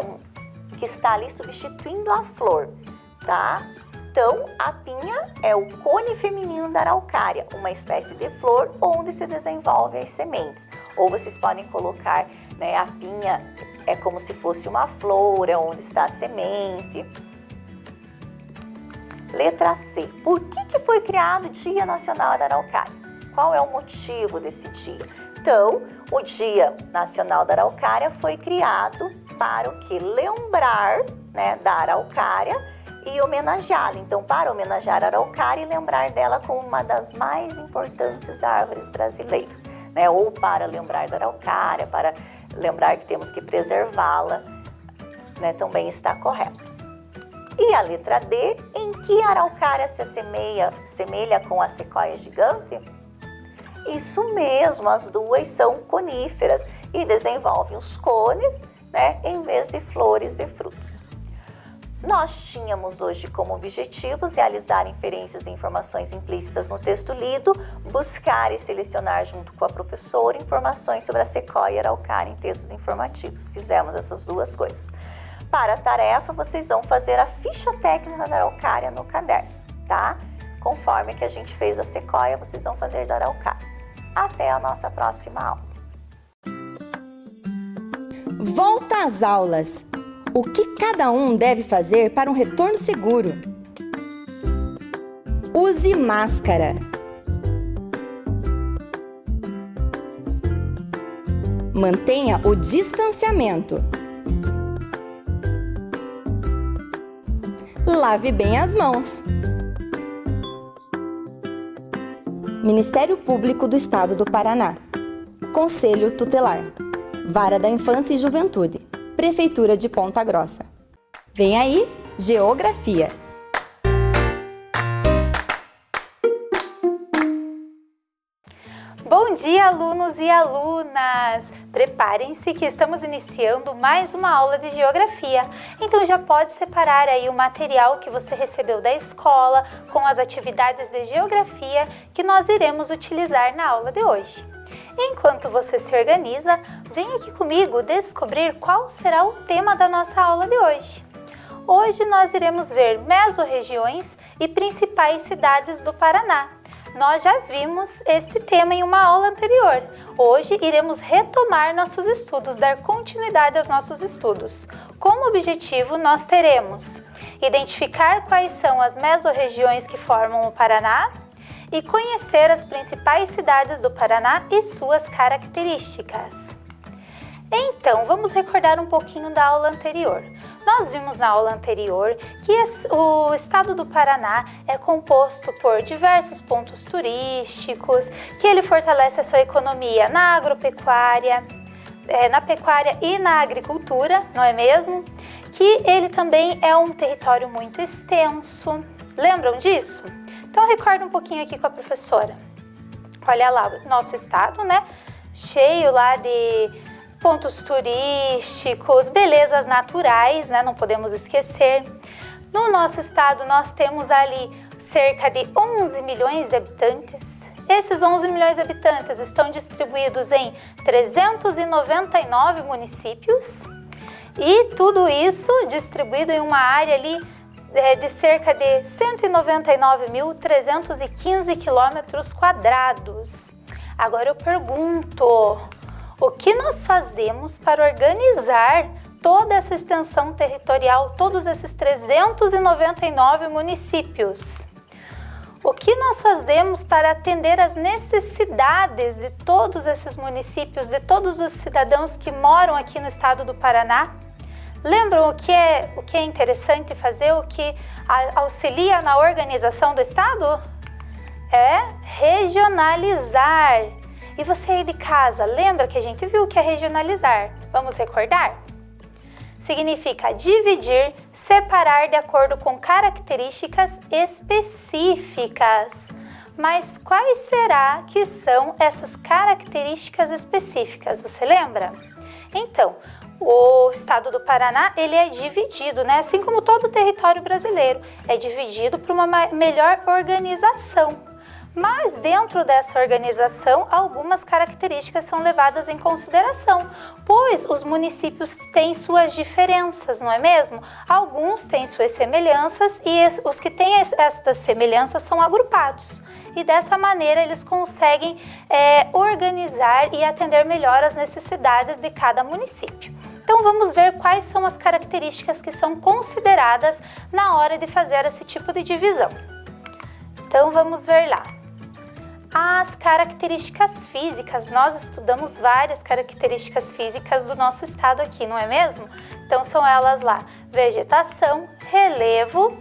S3: que está ali substituindo a flor, tá? Então, a pinha é o cone feminino da araucária, uma espécie de flor onde se desenvolvem as sementes. Ou vocês podem colocar, né, a pinha é como se fosse uma flor, é onde está a semente. Letra C. Por que foi criado o Dia Nacional da Araucária? Qual é o motivo desse dia? Então, o Dia Nacional da Araucária foi criado para o que? Lembrar, né, da araucária e homenageá-la. Então, para homenagear a araucária e lembrar dela como uma das mais importantes árvores brasileiras, né? Ou para lembrar da araucária, para lembrar que temos que preservá-la, né? Também está correto. E a letra D, em que a araucária se assemelha com a sequoia gigante? Isso mesmo, as duas são coníferas e desenvolvem os cones, né, em vez de flores e frutos. Nós tínhamos hoje como objetivos realizar inferências de informações implícitas no texto lido, buscar e selecionar junto com a professora informações sobre a sequoia e araucária em textos informativos. Fizemos essas duas coisas. Para a tarefa, vocês vão fazer a ficha técnica da araucária no caderno, tá? Conforme que a gente fez a sequoia, vocês vão fazer da araucária. Até a nossa próxima aula.
S2: Volta às aulas. O que cada um deve fazer para um retorno seguro? Use máscara. Mantenha o distanciamento. Lave bem as mãos. Ministério Público do Estado do Paraná. Conselho Tutelar. Vara da Infância e Juventude. Prefeitura de Ponta Grossa. Vem aí, Geografia.
S4: Bom dia, alunos e alunas! Preparem-se que estamos iniciando mais uma aula de Geografia. Então já pode separar aí o material que você recebeu da escola com as atividades de Geografia que nós iremos utilizar na aula de hoje. Enquanto você se organiza, vem aqui comigo descobrir qual será o tema da nossa aula de hoje. Hoje nós iremos ver mesorregiões e principais cidades do Paraná. Nós já vimos este tema em uma aula anterior. Hoje iremos retomar nossos estudos, dar continuidade aos nossos estudos. Como objetivo, nós teremos identificar quais são as mesorregiões que formam o Paraná e conhecer as principais cidades do Paraná e suas características. Então, vamos recordar um pouquinho da aula anterior. Nós vimos na aula anterior que o estado do Paraná é composto por diversos pontos turísticos, que ele fortalece a sua economia na agropecuária, na pecuária e na agricultura, não é mesmo? Que ele também é um território muito extenso. Lembram disso? Então, recorda um pouquinho aqui com a professora. Olha lá, o nosso estado, né? Cheio lá de pontos turísticos, belezas naturais, né? Não podemos esquecer. No nosso estado, nós temos ali cerca de 11 milhões de habitantes. Esses 11 milhões de habitantes estão distribuídos em 399 municípios e tudo isso distribuído em uma área ali de cerca de 199.315 quilômetros quadrados. Agora eu pergunto, o que nós fazemos para organizar toda essa extensão territorial, todos esses 399 municípios? O que nós fazemos para atender às necessidades de todos esses municípios, de todos os cidadãos que moram aqui no estado do Paraná? Lembram o que é interessante fazer, o que auxilia na organização do estado? É regionalizar. E você aí de casa, lembra que a gente viu o que é regionalizar? Vamos recordar? Significa dividir, separar de acordo com características específicas. Mas quais será que são essas características específicas? Você lembra? Então, o estado do Paraná, ele é dividido, né? Assim como todo o território brasileiro, é dividido por uma melhor organização. Mas dentro dessa organização, algumas características são levadas em consideração, pois os municípios têm suas diferenças, não é mesmo? Alguns têm suas semelhanças e os que têm estas semelhanças são agrupados. E dessa maneira eles conseguem organizar e atender melhor as necessidades de cada município. Então vamos ver quais são as características que são consideradas na hora de fazer esse tipo de divisão. Então vamos ver lá. As características físicas, nós estudamos várias características físicas do nosso estado aqui, não é mesmo? Então são elas lá, vegetação, relevo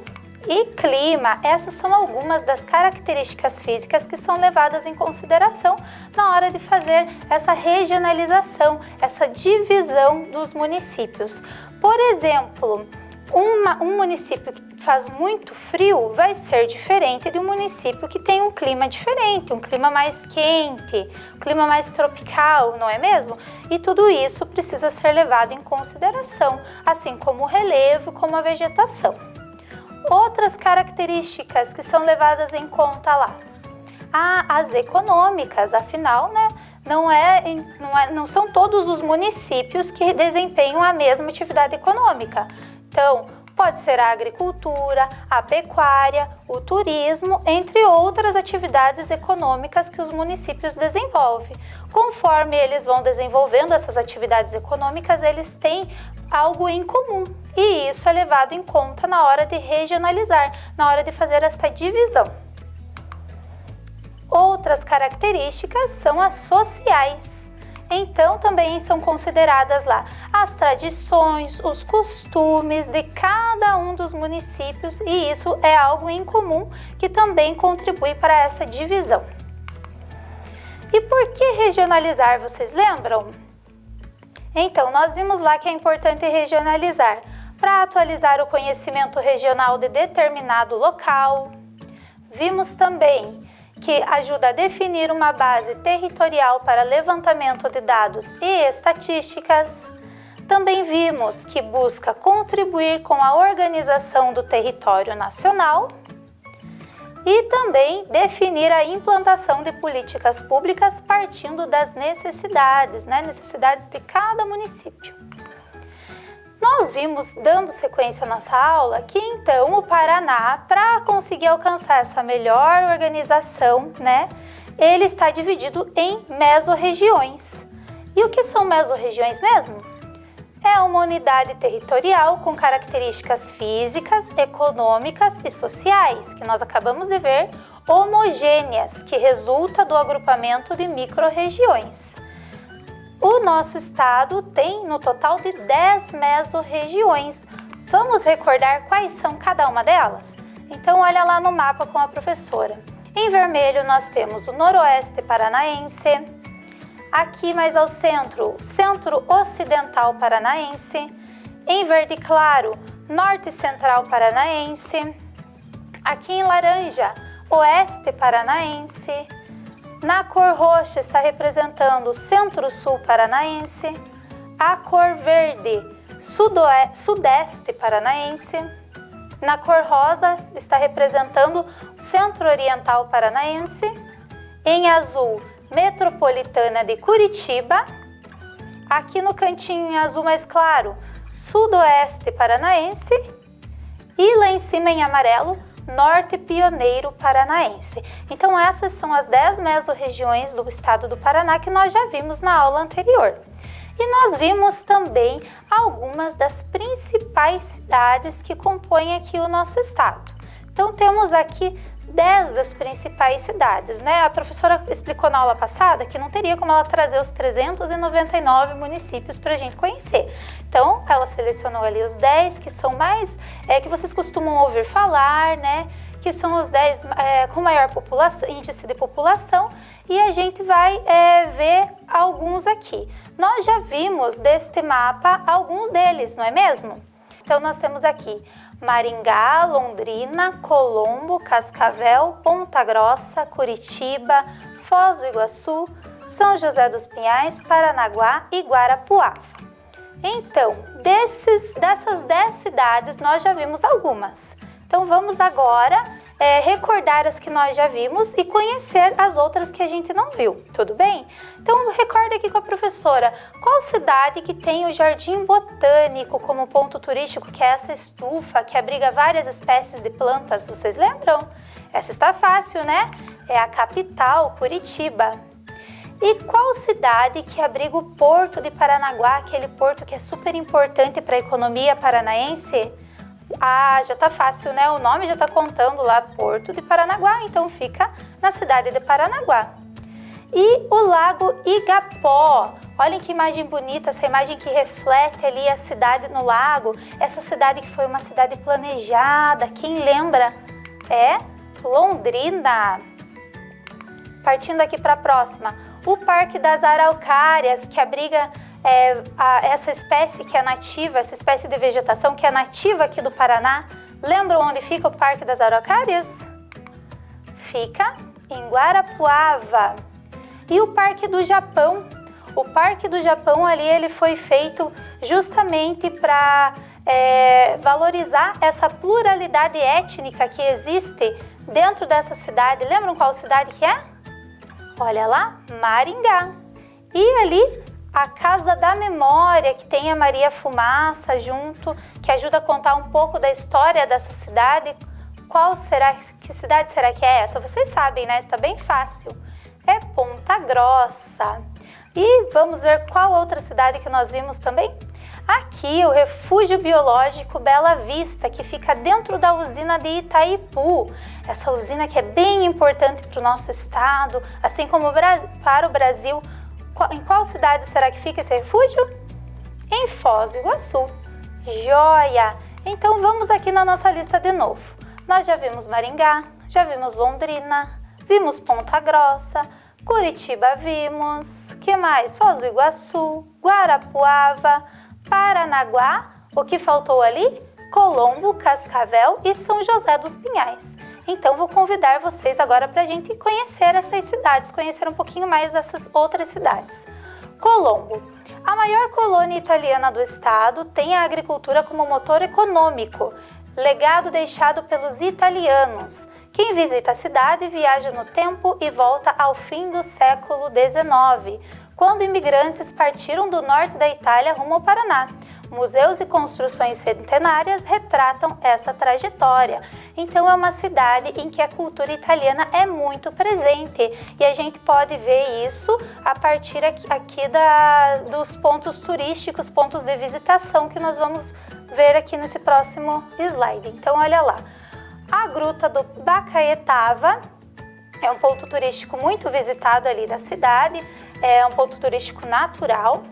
S4: e clima. Essas são algumas das características físicas que são levadas em consideração na hora de fazer essa regionalização, essa divisão dos municípios. Por exemplo, um município que faz muito frio vai ser diferente de um município que tem um clima diferente, um clima mais quente, um clima mais tropical, não é mesmo? E tudo isso precisa ser levado em consideração, assim como o relevo, como a vegetação. Outras características que são levadas em conta lá. As econômicas, afinal, né? Não são todos os municípios que desempenham a mesma atividade econômica. Então, pode ser a agricultura, a pecuária, o turismo, entre outras atividades econômicas que os municípios desenvolvem. Conforme eles vão desenvolvendo essas atividades econômicas, eles têm algo em comum. E isso é levado em conta na hora de regionalizar, na hora de fazer esta divisão. Outras características são as sociais. Então, também são consideradas lá as tradições, os costumes de cada um dos municípios e isso é algo em comum que também contribui para essa divisão. E por que regionalizar, vocês lembram? Então, nós vimos lá que é importante regionalizar para atualizar o conhecimento regional de determinado local. Vimos também que ajuda a definir uma base territorial para levantamento de dados e estatísticas. Também vimos que busca contribuir com a organização do território nacional e também definir a implantação de políticas públicas partindo das necessidades, necessidades de cada município. Nós vimos, dando sequência à nossa aula, que então o Paraná, para conseguir alcançar essa melhor organização, ele está dividido em mesorregiões. E o que são mesorregiões mesmo? É uma unidade territorial com características físicas, econômicas e sociais, que nós acabamos de ver, homogêneas, que resulta do agrupamento de micro-regiões. O nosso estado tem no total de 10 mesorregiões. Vamos recordar quais são cada uma delas? Então olha lá no mapa com a professora. Em vermelho nós temos o noroeste paranaense, aqui mais ao centro, centro-ocidental paranaense, em verde claro, norte central paranaense, aqui em laranja, oeste paranaense, na cor roxa está representando o centro-sul paranaense, a cor verde, sudeste paranaense, na cor rosa está representando o centro-oriental paranaense, em azul, metropolitana de Curitiba, aqui no cantinho em azul mais claro, sudoeste paranaense e lá em cima em amarelo, norte pioneiro paranaense. Então essas são as 10 mesorregiões do estado do Paraná que nós já vimos na aula anterior. E nós vimos também algumas das principais cidades que compõem aqui o nosso estado. Então temos aqui 10 das principais cidades, né? A professora explicou na aula passada que não teria como ela trazer os 399 municípios para a gente conhecer. Então, ela selecionou ali os 10 que são mais, que vocês costumam ouvir falar, né? Que são os 10 com maior índice de população, e a gente vai ver alguns aqui. Nós já vimos deste mapa alguns deles, não é mesmo? Então, nós temos aqui Maringá, Londrina, Colombo, Cascavel, Ponta Grossa, Curitiba, Foz do Iguaçu, São José dos Pinhais, Paranaguá e Guarapuava. Então, dessas 10 cidades, nós já vimos algumas. Então, vamos agora recordar as que nós já vimos e conhecer as outras que a gente não viu, tudo bem? Então, recorda aqui com a professora, qual cidade que tem o Jardim Botânico como ponto turístico, que é essa estufa que abriga várias espécies de plantas, vocês lembram? Essa está fácil, né? É a capital, Curitiba. E qual cidade que abriga o Porto de Paranaguá, aquele porto que é super importante para a economia paranaense? Ah, já tá fácil, né? O nome já tá contando lá, Porto de Paranaguá, então fica na cidade de Paranaguá. E o Lago Igapó, olhem que imagem bonita, essa imagem que reflete ali a cidade no lago, essa cidade que foi uma cidade planejada, quem lembra? É Londrina. Partindo aqui para a próxima, o Parque das Araucárias, que abriga essa espécie que é nativa, essa espécie de vegetação que é nativa aqui do Paraná. Lembram onde fica o Parque das Araucárias? Fica em Guarapuava. E o Parque do Japão? O Parque do Japão ali, ele foi feito justamente para valorizar essa pluralidade étnica que existe dentro dessa cidade. Lembram qual cidade que é? Olha lá, Maringá. E ali a Casa da Memória, que tem a Maria Fumaça junto, que ajuda a contar um pouco da história dessa cidade. Que cidade será que é essa? Vocês sabem, né? Está bem fácil. É Ponta Grossa. E vamos ver qual outra cidade que nós vimos também? Aqui, o Refúgio Biológico Bela Vista, que fica dentro da usina de Itaipu. Essa usina que é bem importante para o nosso estado, assim como para o Brasil. Em qual cidade será que fica esse refúgio? Em Foz do Iguaçu. Joia! Então vamos aqui na nossa lista de novo. Nós já vimos Maringá, já vimos Londrina, vimos Ponta Grossa, Curitiba vimos, que mais? Foz do Iguaçu, Guarapuava, Paranaguá, o que faltou ali? Colombo, Cascavel e São José dos Pinhais. Então, vou convidar vocês agora para a gente conhecer essas cidades, conhecer um pouquinho mais dessas outras cidades. Colombo. A maior colônia italiana do estado tem a agricultura como motor econômico, legado deixado pelos italianos. Quem visita a cidade viaja no tempo e volta ao fim do século XIX, quando imigrantes partiram do norte da Itália rumo ao Paraná. Museus e construções centenárias retratam essa trajetória. Então é uma cidade em que a cultura italiana é muito presente e a gente pode ver isso a partir aqui dos pontos turísticos, pontos de visitação que nós vamos ver aqui nesse próximo slide. Então olha lá, a Gruta do Bacaetava é um ponto turístico muito visitado ali da cidade, é um ponto turístico natural.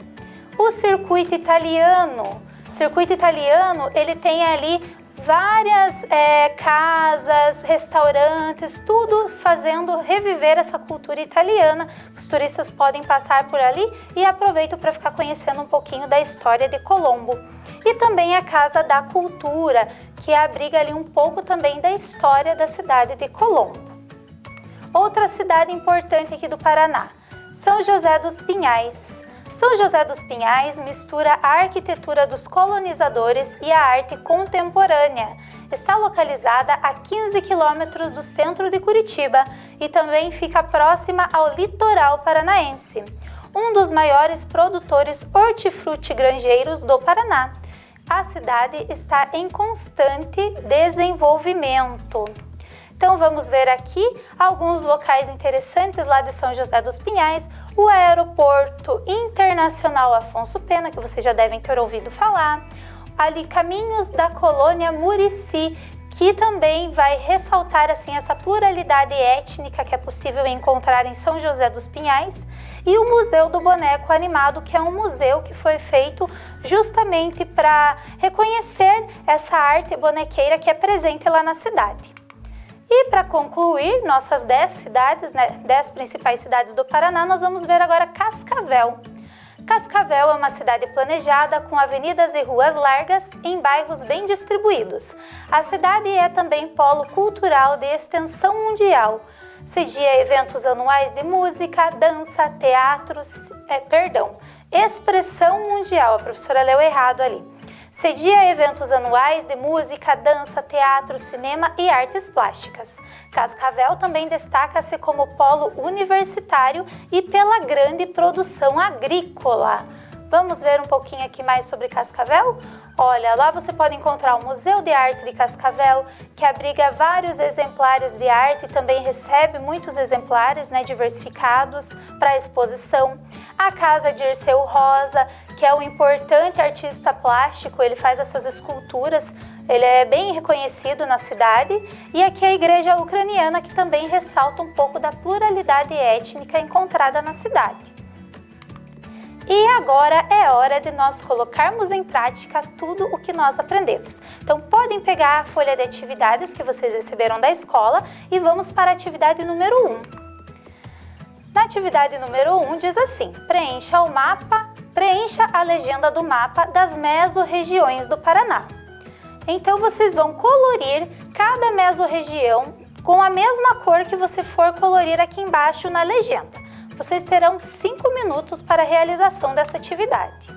S4: O Circuito Italiano. O Circuito Italiano, ele tem ali várias casas, restaurantes, tudo fazendo reviver essa cultura italiana. Os turistas podem passar por ali e aproveitam para ficar conhecendo um pouquinho da história de Colombo. E também a Casa da Cultura, que abriga ali um pouco também da história da cidade de Colombo. Outra cidade importante aqui do Paraná, São José dos Pinhais. São José dos Pinhais mistura a arquitetura dos colonizadores e a arte contemporânea. Está localizada a 15 quilômetros do centro de Curitiba e também fica próxima ao litoral paranaense. Um dos maiores produtores hortifruti-granjeiros do Paraná. A cidade está em constante desenvolvimento. Então vamos ver aqui alguns locais interessantes lá de São José dos Pinhais, o Aeroporto Internacional Afonso Pena, que vocês já devem ter ouvido falar, ali caminhos da colônia Murici, que também vai ressaltar assim essa pluralidade étnica que é possível encontrar em São José dos Pinhais, e o Museu do Boneco Animado, que é um museu que foi feito justamente para reconhecer essa arte bonequeira que é presente lá na cidade. E para concluir nossas 10 cidades, 10 principais cidades do Paraná, nós vamos ver agora Cascavel. Cascavel é uma cidade planejada com avenidas e ruas largas em bairros bem distribuídos. A cidade é também polo cultural de extensão mundial. Cedia eventos anuais de música, dança, teatro, expressão mundial. A professora leu errado ali. Cedia eventos anuais de música, dança, teatro, cinema e artes plásticas. Cascavel também destaca-se como polo universitário e pela grande produção agrícola. Vamos ver um pouquinho aqui mais sobre Cascavel? Olha, lá você pode encontrar o Museu de Arte de Cascavel, que abriga vários exemplares de arte e também recebe muitos exemplares, diversificados para exposição. A Casa de Dirceu Rosa, que é um importante artista plástico, ele faz essas esculturas, ele é bem reconhecido na cidade. E aqui a Igreja Ucraniana, que também ressalta um pouco da pluralidade étnica encontrada na cidade. E agora é hora de nós colocarmos em prática tudo o que nós aprendemos. Então podem pegar a folha de atividades que vocês receberam da escola e vamos para a atividade número 1. Na atividade número 1 diz assim: preencha a legenda do mapa das mesorregiões do Paraná. Então vocês vão colorir cada mesorregião com a mesma cor que você for colorir aqui embaixo na legenda. Vocês terão 5 minutos para a realização dessa atividade.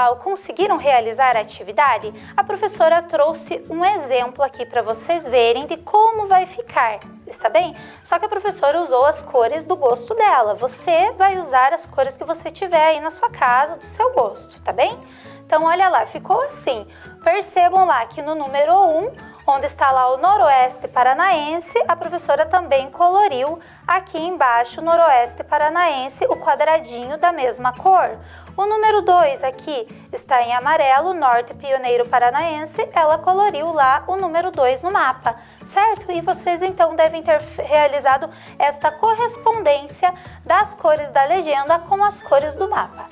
S4: pessoal, conseguiram realizar a atividade? A professora trouxe um exemplo aqui para vocês verem de como vai ficar, está bem? Só que a professora usou as cores do gosto dela. Você vai usar as cores que você tiver aí na sua casa, do seu gosto, tá bem? Então, olha lá, ficou assim. Percebam lá que no número 1, onde está lá o Noroeste Paranaense, a professora também coloriu aqui embaixo, Noroeste Paranaense, o quadradinho da mesma cor. O número 2 aqui está em amarelo, Norte Pioneiro Paranaense, ela coloriu lá o número 2 no mapa, certo? E vocês então devem ter realizado esta correspondência das cores da legenda com as cores do mapa.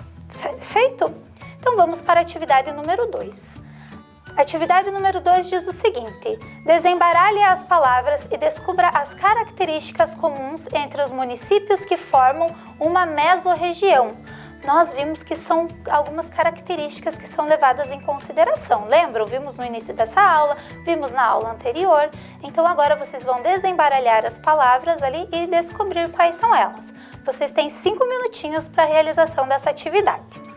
S4: Feito? Então vamos para a atividade número 2. Atividade número 2 diz o seguinte: desembaralhe as palavras e descubra as características comuns entre os municípios que formam uma mesorregião. Nós vimos que são algumas características que são levadas em consideração. Lembram? Vimos no início dessa aula, vimos na aula anterior. Então agora vocês vão desembaralhar as palavras ali e descobrir quais são elas. Vocês têm 5 minutinhos para a realização dessa atividade.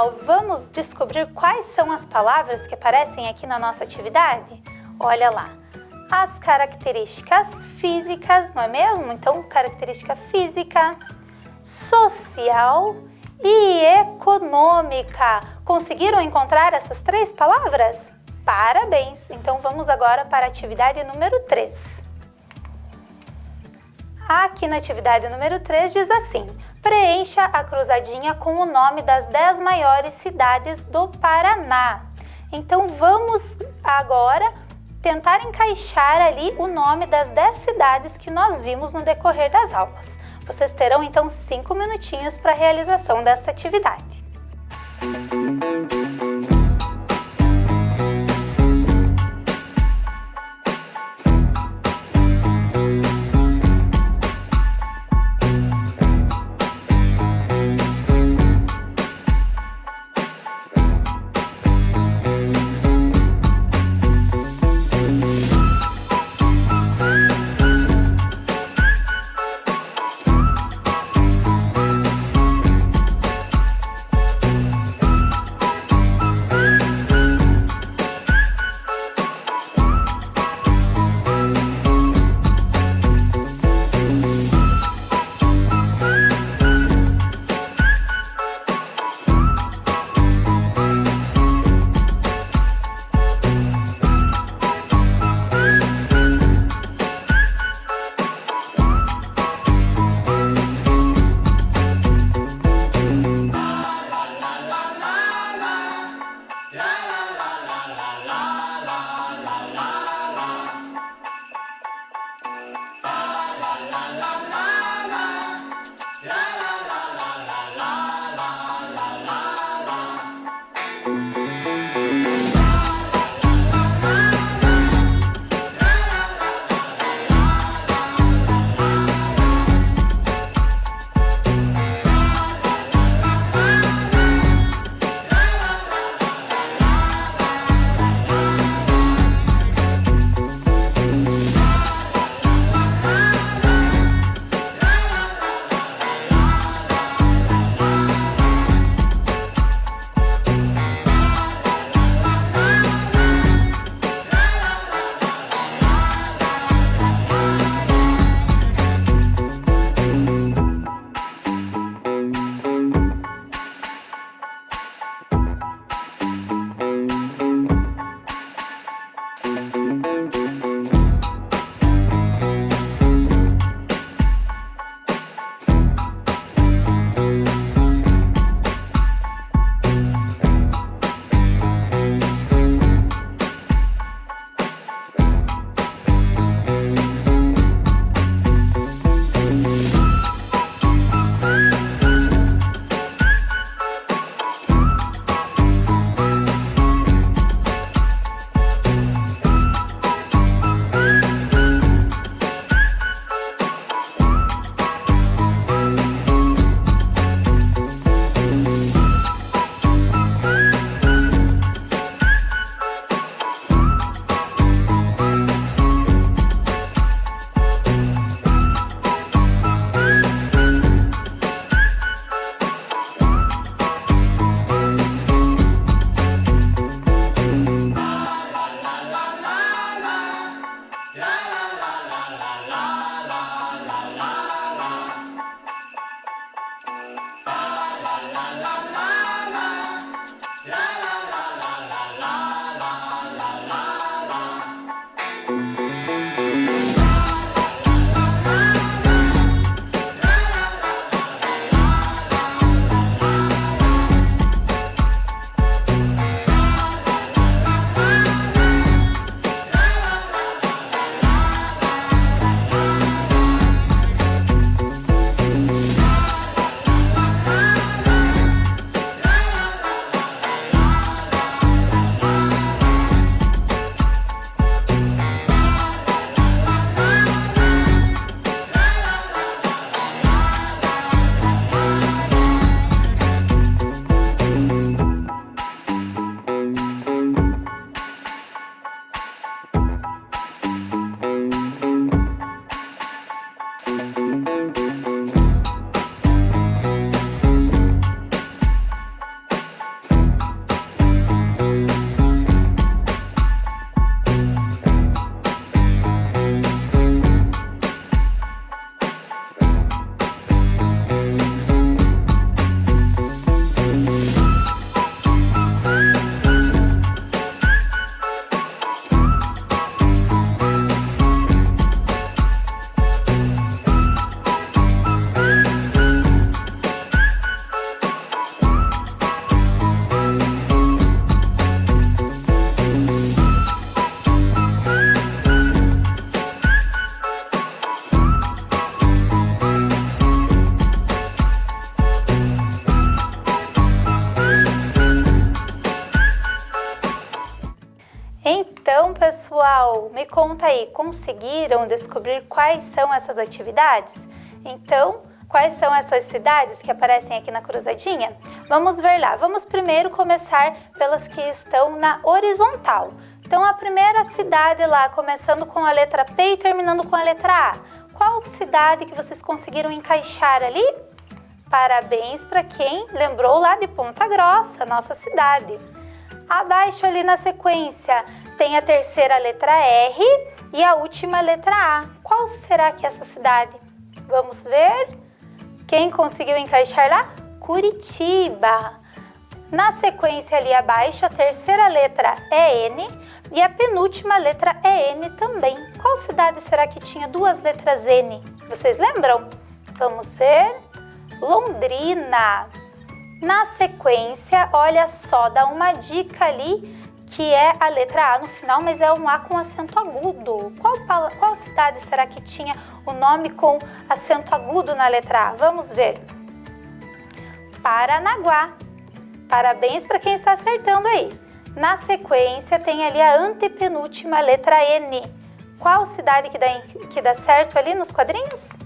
S4: pessoal, vamos descobrir quais são as palavras que aparecem aqui na nossa atividade? Olha lá, as características físicas, não é mesmo? Então, característica física, social e econômica. Conseguiram encontrar essas 3 palavras? Parabéns! Então, vamos agora para a atividade número 3. Aqui na atividade número 3 diz assim: preencha a cruzadinha com o nome das 10 maiores cidades do Paraná. Então vamos agora tentar encaixar ali o nome das 10 cidades que nós vimos no decorrer das aulas. Vocês terão então 5 minutinhos para a realização dessa atividade. Então, pessoal, me conta aí, conseguiram descobrir quais são essas atividades? Então, quais são essas cidades que aparecem aqui na cruzadinha? Vamos ver lá. Vamos primeiro começar pelas que estão na horizontal. Então, a primeira cidade lá, começando com a letra P e terminando com a letra A. Qual cidade que vocês conseguiram encaixar ali? Parabéns para quem lembrou lá de Ponta Grossa, nossa cidade. Abaixo ali na sequência tem a terceira letra R e a última letra A. Qual será que é essa cidade? Vamos ver. Quem conseguiu encaixar lá? Curitiba. Na sequência ali abaixo, a terceira letra é N e a penúltima letra é N também. Qual cidade será que tinha duas letras N? Vocês lembram? Vamos ver. Londrina. Na sequência, olha só, dá uma dica ali que é a letra A no final, mas é um A com acento agudo. Qual cidade será que tinha o nome com acento agudo na letra A? Vamos ver. Paranaguá. Parabéns para quem está acertando aí. Na sequência, tem ali a antepenúltima letra N. Qual cidade que dá certo ali nos quadrinhos?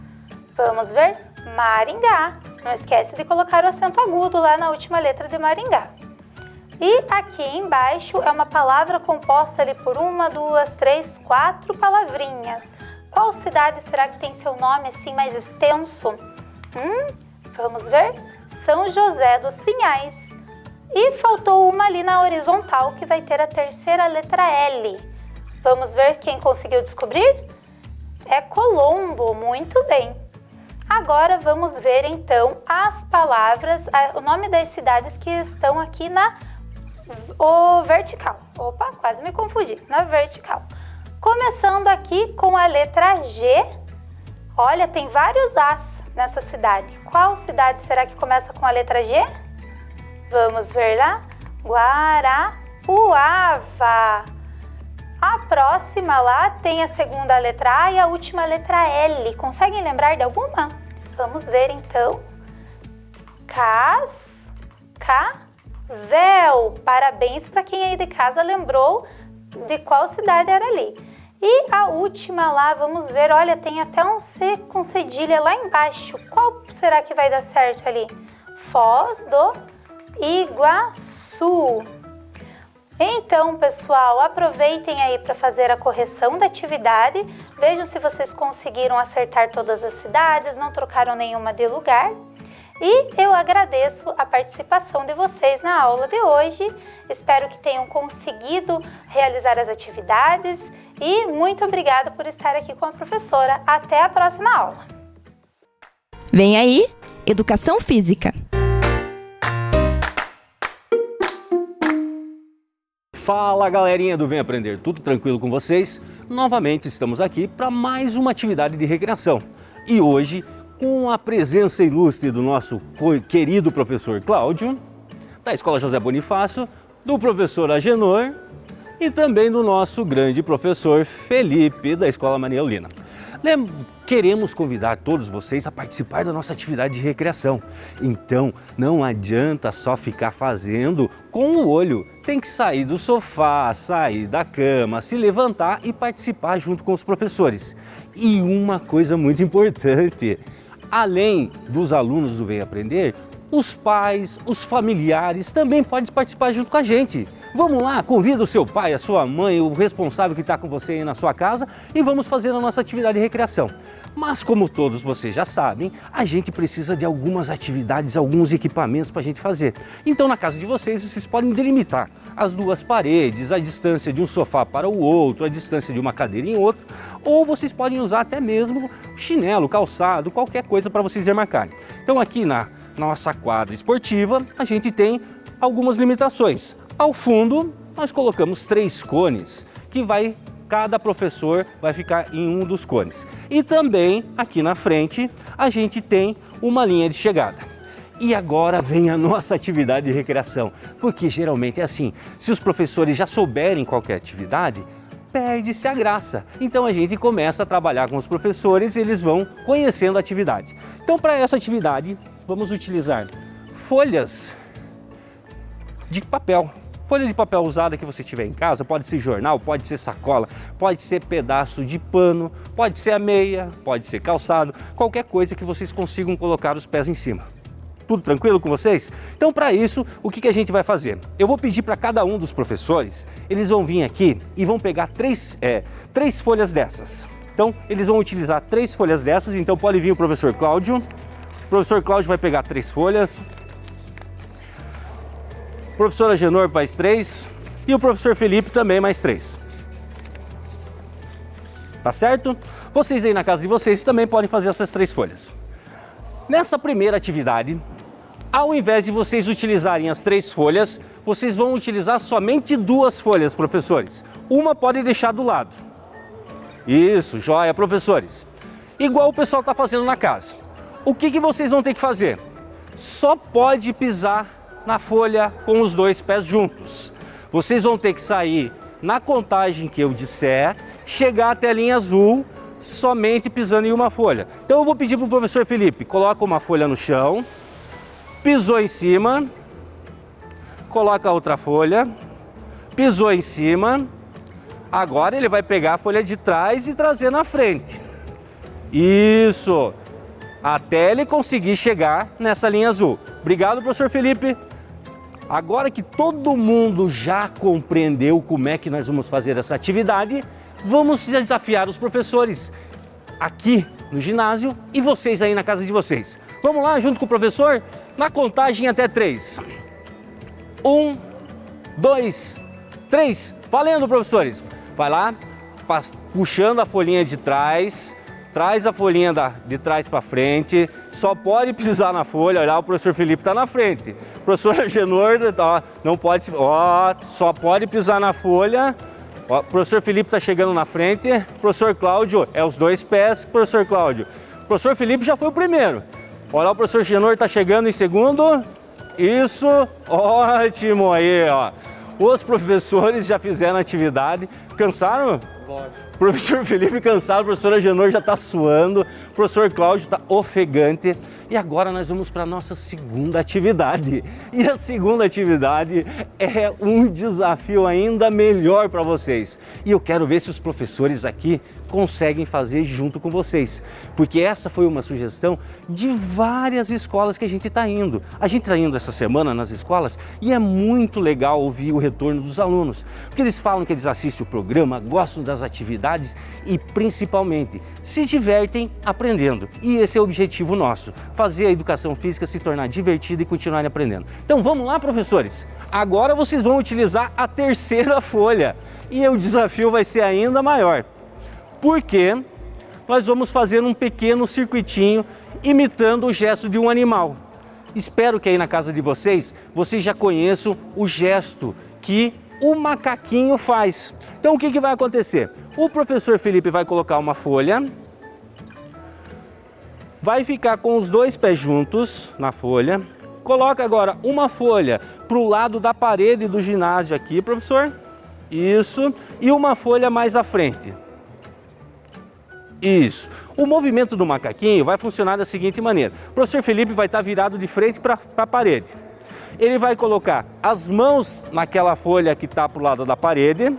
S4: Vamos ver. Maringá. Não esquece de colocar o acento agudo lá na última letra de Maringá. E aqui embaixo é uma palavra composta ali por 1, 2, 3, 4 palavrinhas. Qual cidade será que tem seu nome assim mais extenso? Vamos ver. São José dos Pinhais. E faltou uma ali na horizontal que vai ter a terceira letra L. Vamos ver quem conseguiu descobrir? É Colombo, muito bem. Agora vamos ver então as palavras, o nome das cidades que estão aqui na vertical. Opa, quase me confundi, na vertical. Começando aqui com a letra G. Olha, tem vários As nessa cidade. Qual cidade será que começa com a letra G? Vamos ver lá. Guarapuava. A próxima lá tem a segunda letra A e a última letra L. Conseguem lembrar de alguma? Vamos ver então. Cascavel. Parabéns para quem aí de casa lembrou de qual cidade era ali. E a última lá, vamos ver, olha, tem até um C com cedilha lá embaixo. Qual será que vai dar certo ali? Foz do Iguaçu. Então, pessoal, aproveitem aí para fazer a correção da atividade. Vejam se vocês conseguiram acertar todas as cidades, não trocaram nenhuma de lugar. E eu agradeço a participação de vocês na aula de hoje. Espero que tenham conseguido realizar as atividades e muito obrigada por estar aqui com a professora. Até a próxima aula.
S2: Vem aí, Educação Física.
S5: Fala, galerinha do Vem Aprender, tudo tranquilo com vocês? Novamente estamos aqui para mais uma atividade de recreação. E hoje, com a presença ilustre do nosso querido professor Cláudio, da Escola José Bonifácio, do professor Agenor e também do nosso grande professor Felipe, da Escola Maria Eulina. Queremos convidar todos vocês a participar da nossa atividade de recreação. Então, não adianta só ficar fazendo com o olho. Tem que sair do sofá, sair da cama, se levantar e participar junto com os professores. E uma coisa muito importante, além dos alunos do Vem Aprender, os pais, os familiares também podem participar junto com a gente. Vamos lá, convida o seu pai, a sua mãe, o responsável que está com você aí na sua casa e vamos fazer a nossa atividade de recreação. Mas como todos vocês já sabem, a gente precisa de algumas atividades, alguns equipamentos para a gente fazer. Então na casa de vocês podem delimitar as duas paredes, a distância de um sofá para o outro, a distância de uma cadeira em outro, ou vocês podem usar até mesmo chinelo, calçado, qualquer coisa para vocês demarcarem. Então aqui na nossa quadra esportiva a gente tem algumas limitações. Ao fundo, nós colocamos 3 cones, que cada professor vai ficar em um dos cones. E também, aqui na frente, a gente tem uma linha de chegada. E agora vem a nossa atividade de recreação, porque geralmente é assim, se os professores já souberem qualquer atividade, perde-se a graça. Então a gente começa a trabalhar com os professores e eles vão conhecendo a atividade. Então para essa atividade, vamos utilizar folhas de papel. Folha de papel usada que você tiver em casa, pode ser jornal, pode ser sacola, pode ser pedaço de pano, pode ser a meia, pode ser calçado, qualquer coisa que vocês consigam colocar os pés em cima. Tudo tranquilo com vocês? Então, para isso, o que a gente vai fazer? Eu vou pedir para cada um dos professores, eles vão vir aqui e vão pegar três folhas dessas. Então, eles vão utilizar 3 folhas dessas, então pode vir o professor Cláudio. O professor Cláudio vai pegar 3 folhas. Professor Agenor mais 3 e o professor Felipe também mais 3. Tá certo? Vocês aí na casa de vocês também podem fazer essas 3 folhas. Nessa primeira atividade, ao invés de vocês utilizarem as 3 folhas, vocês vão utilizar somente 2 folhas, professores. Uma pode deixar do lado. Isso, joia, professores. Igual o pessoal está fazendo na casa. O que vocês vão ter que fazer? Só pode pisar na folha com os 2 pés juntos. Vocês vão ter que sair na contagem que eu disser, chegar até a linha azul, somente pisando em uma folha. Então eu vou pedir para o professor Felipe, coloca uma folha no chão, pisou em cima, coloca outra folha, pisou em cima, agora ele vai pegar a folha de trás e trazer na frente. Isso, até ele conseguir chegar nessa linha azul. Obrigado, professor Felipe. Agora que todo mundo já compreendeu como é que nós vamos fazer essa atividade, vamos desafiar os professores aqui no ginásio e vocês aí na casa de vocês. Vamos lá, junto com o professor, na contagem até 3. 1, 2, 3. Valendo, professores. Vai lá, puxando a folhinha de trás. Traz a folhinha de trás para frente, só pode pisar na folha, olha, o professor Felipe está na frente. O professor Agenor, não pode, só pode pisar na folha. O professor Felipe está chegando na frente, o professor Cláudio é os 2 pés, professor Cláudio. O professor Felipe já foi o primeiro. Olha, o professor Agenor está chegando em segundo. Isso, ótimo aí, ó. Os professores já fizeram a atividade, cansaram? Lógico. O professor Felipe cansado, o professor Agenor já está suando, o professor Cláudio está ofegante. E agora nós vamos para a nossa segunda atividade. E a segunda atividade é um desafio ainda melhor para vocês. E eu quero ver se os professores aqui conseguem fazer junto com vocês. Porque essa foi uma sugestão de várias escolas que a gente está indo. A gente está indo essa semana nas escolas e é muito legal ouvir o retorno dos alunos. Porque eles falam que eles assistem o programa, gostam das atividades e principalmente se divertem aprendendo. E esse é o objetivo nosso. Fazer a educação física se tornar divertida e continuar aprendendo. Então vamos lá, professores. Agora vocês vão utilizar a 3ª folha e o desafio vai ser ainda maior. Porque nós vamos fazer um pequeno circuitinho imitando o gesto de um animal. Espero que aí na casa de vocês já conheçam o gesto que o macaquinho faz. Então o que vai acontecer? O professor Felipe vai colocar uma folha, vai ficar com os 2 pés juntos na folha, coloca agora uma folha para o lado da parede do ginásio aqui, professor, isso, e uma folha mais à frente. Isso. O movimento do macaquinho vai funcionar da seguinte maneira. O professor Felipe vai estar virado de frente para a parede. Ele vai colocar as mãos naquela folha que está para o lado da parede.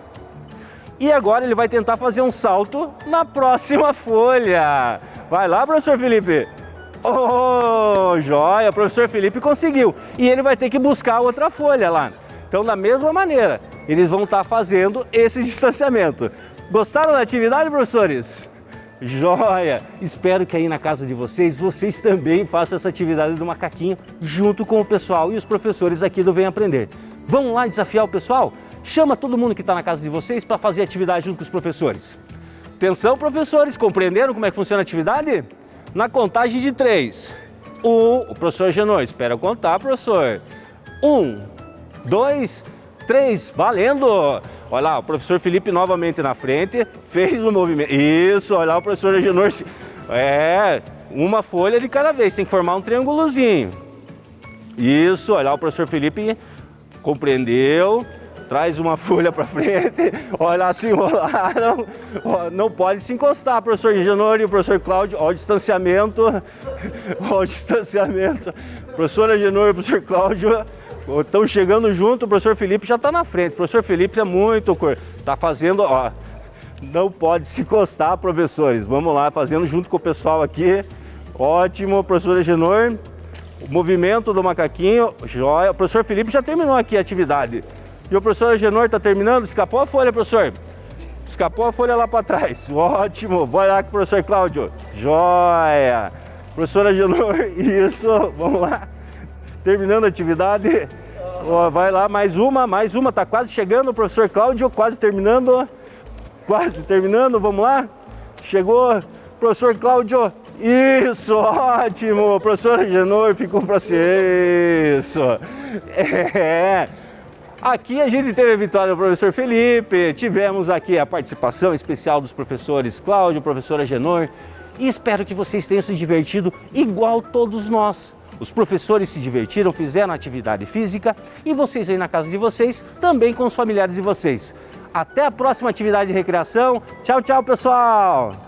S5: E agora ele vai tentar fazer um salto na próxima folha. Vai lá, professor Felipe. Oh, joia, o professor Felipe conseguiu. E ele vai ter que buscar outra folha lá. Então, da mesma maneira, eles vão estar fazendo esse distanciamento. Gostaram da atividade, professores? Joia! Espero que aí na casa de vocês também façam essa atividade do macaquinho junto com o pessoal e os professores aqui do Vem Aprender. Vamos lá desafiar o pessoal? Chama todo mundo que está na casa de vocês para fazer atividade junto com os professores. Atenção, professores, compreenderam como é que funciona a atividade? Na contagem de 3. O professor Agenor, espera eu contar, professor. 1, 2, 3, valendo! Olha lá, o professor Felipe novamente na frente, fez o movimento. Isso, olha lá o professor Agenor. Uma folha de cada vez, tem que formar um triângulozinho. Isso, olha lá o professor Felipe compreendeu. Traz uma folha para frente, olha lá, se enrolaram, não pode se encostar, professor Agenor e o professor Cláudio, olha o distanciamento, professor Agenor e o professor Cláudio Estão chegando junto, o professor Felipe já está na frente. O professor Felipe é muito... Está fazendo, ó... Não pode se encostar, professores. Vamos lá, fazendo junto com o pessoal aqui. Ótimo, professor Agenor. O movimento do macaquinho, joia. O professor Felipe já terminou aqui a atividade. E o professor Agenor está terminando? Escapou a folha, professor? Escapou a folha lá para trás. Ótimo. Vai lá com o professor Cláudio. Joia. Professor Agenor, isso. Vamos lá. Terminando a atividade. Ó, vai lá, mais uma. Tá quase chegando o professor Cláudio, quase terminando. Vamos lá. Chegou, professor Cláudio. Isso, ótimo. Professor Agenor ficou para ser isso. Aqui a gente teve a vitória do professor Felipe, tivemos aqui a participação especial dos professores Cláudio, professor Agenor, e espero que vocês tenham se divertido igual todos nós. Os professores se divertiram, fizeram atividade física e vocês aí na casa de vocês, também com os familiares de vocês. Até a próxima atividade de recreação. Tchau, tchau, pessoal!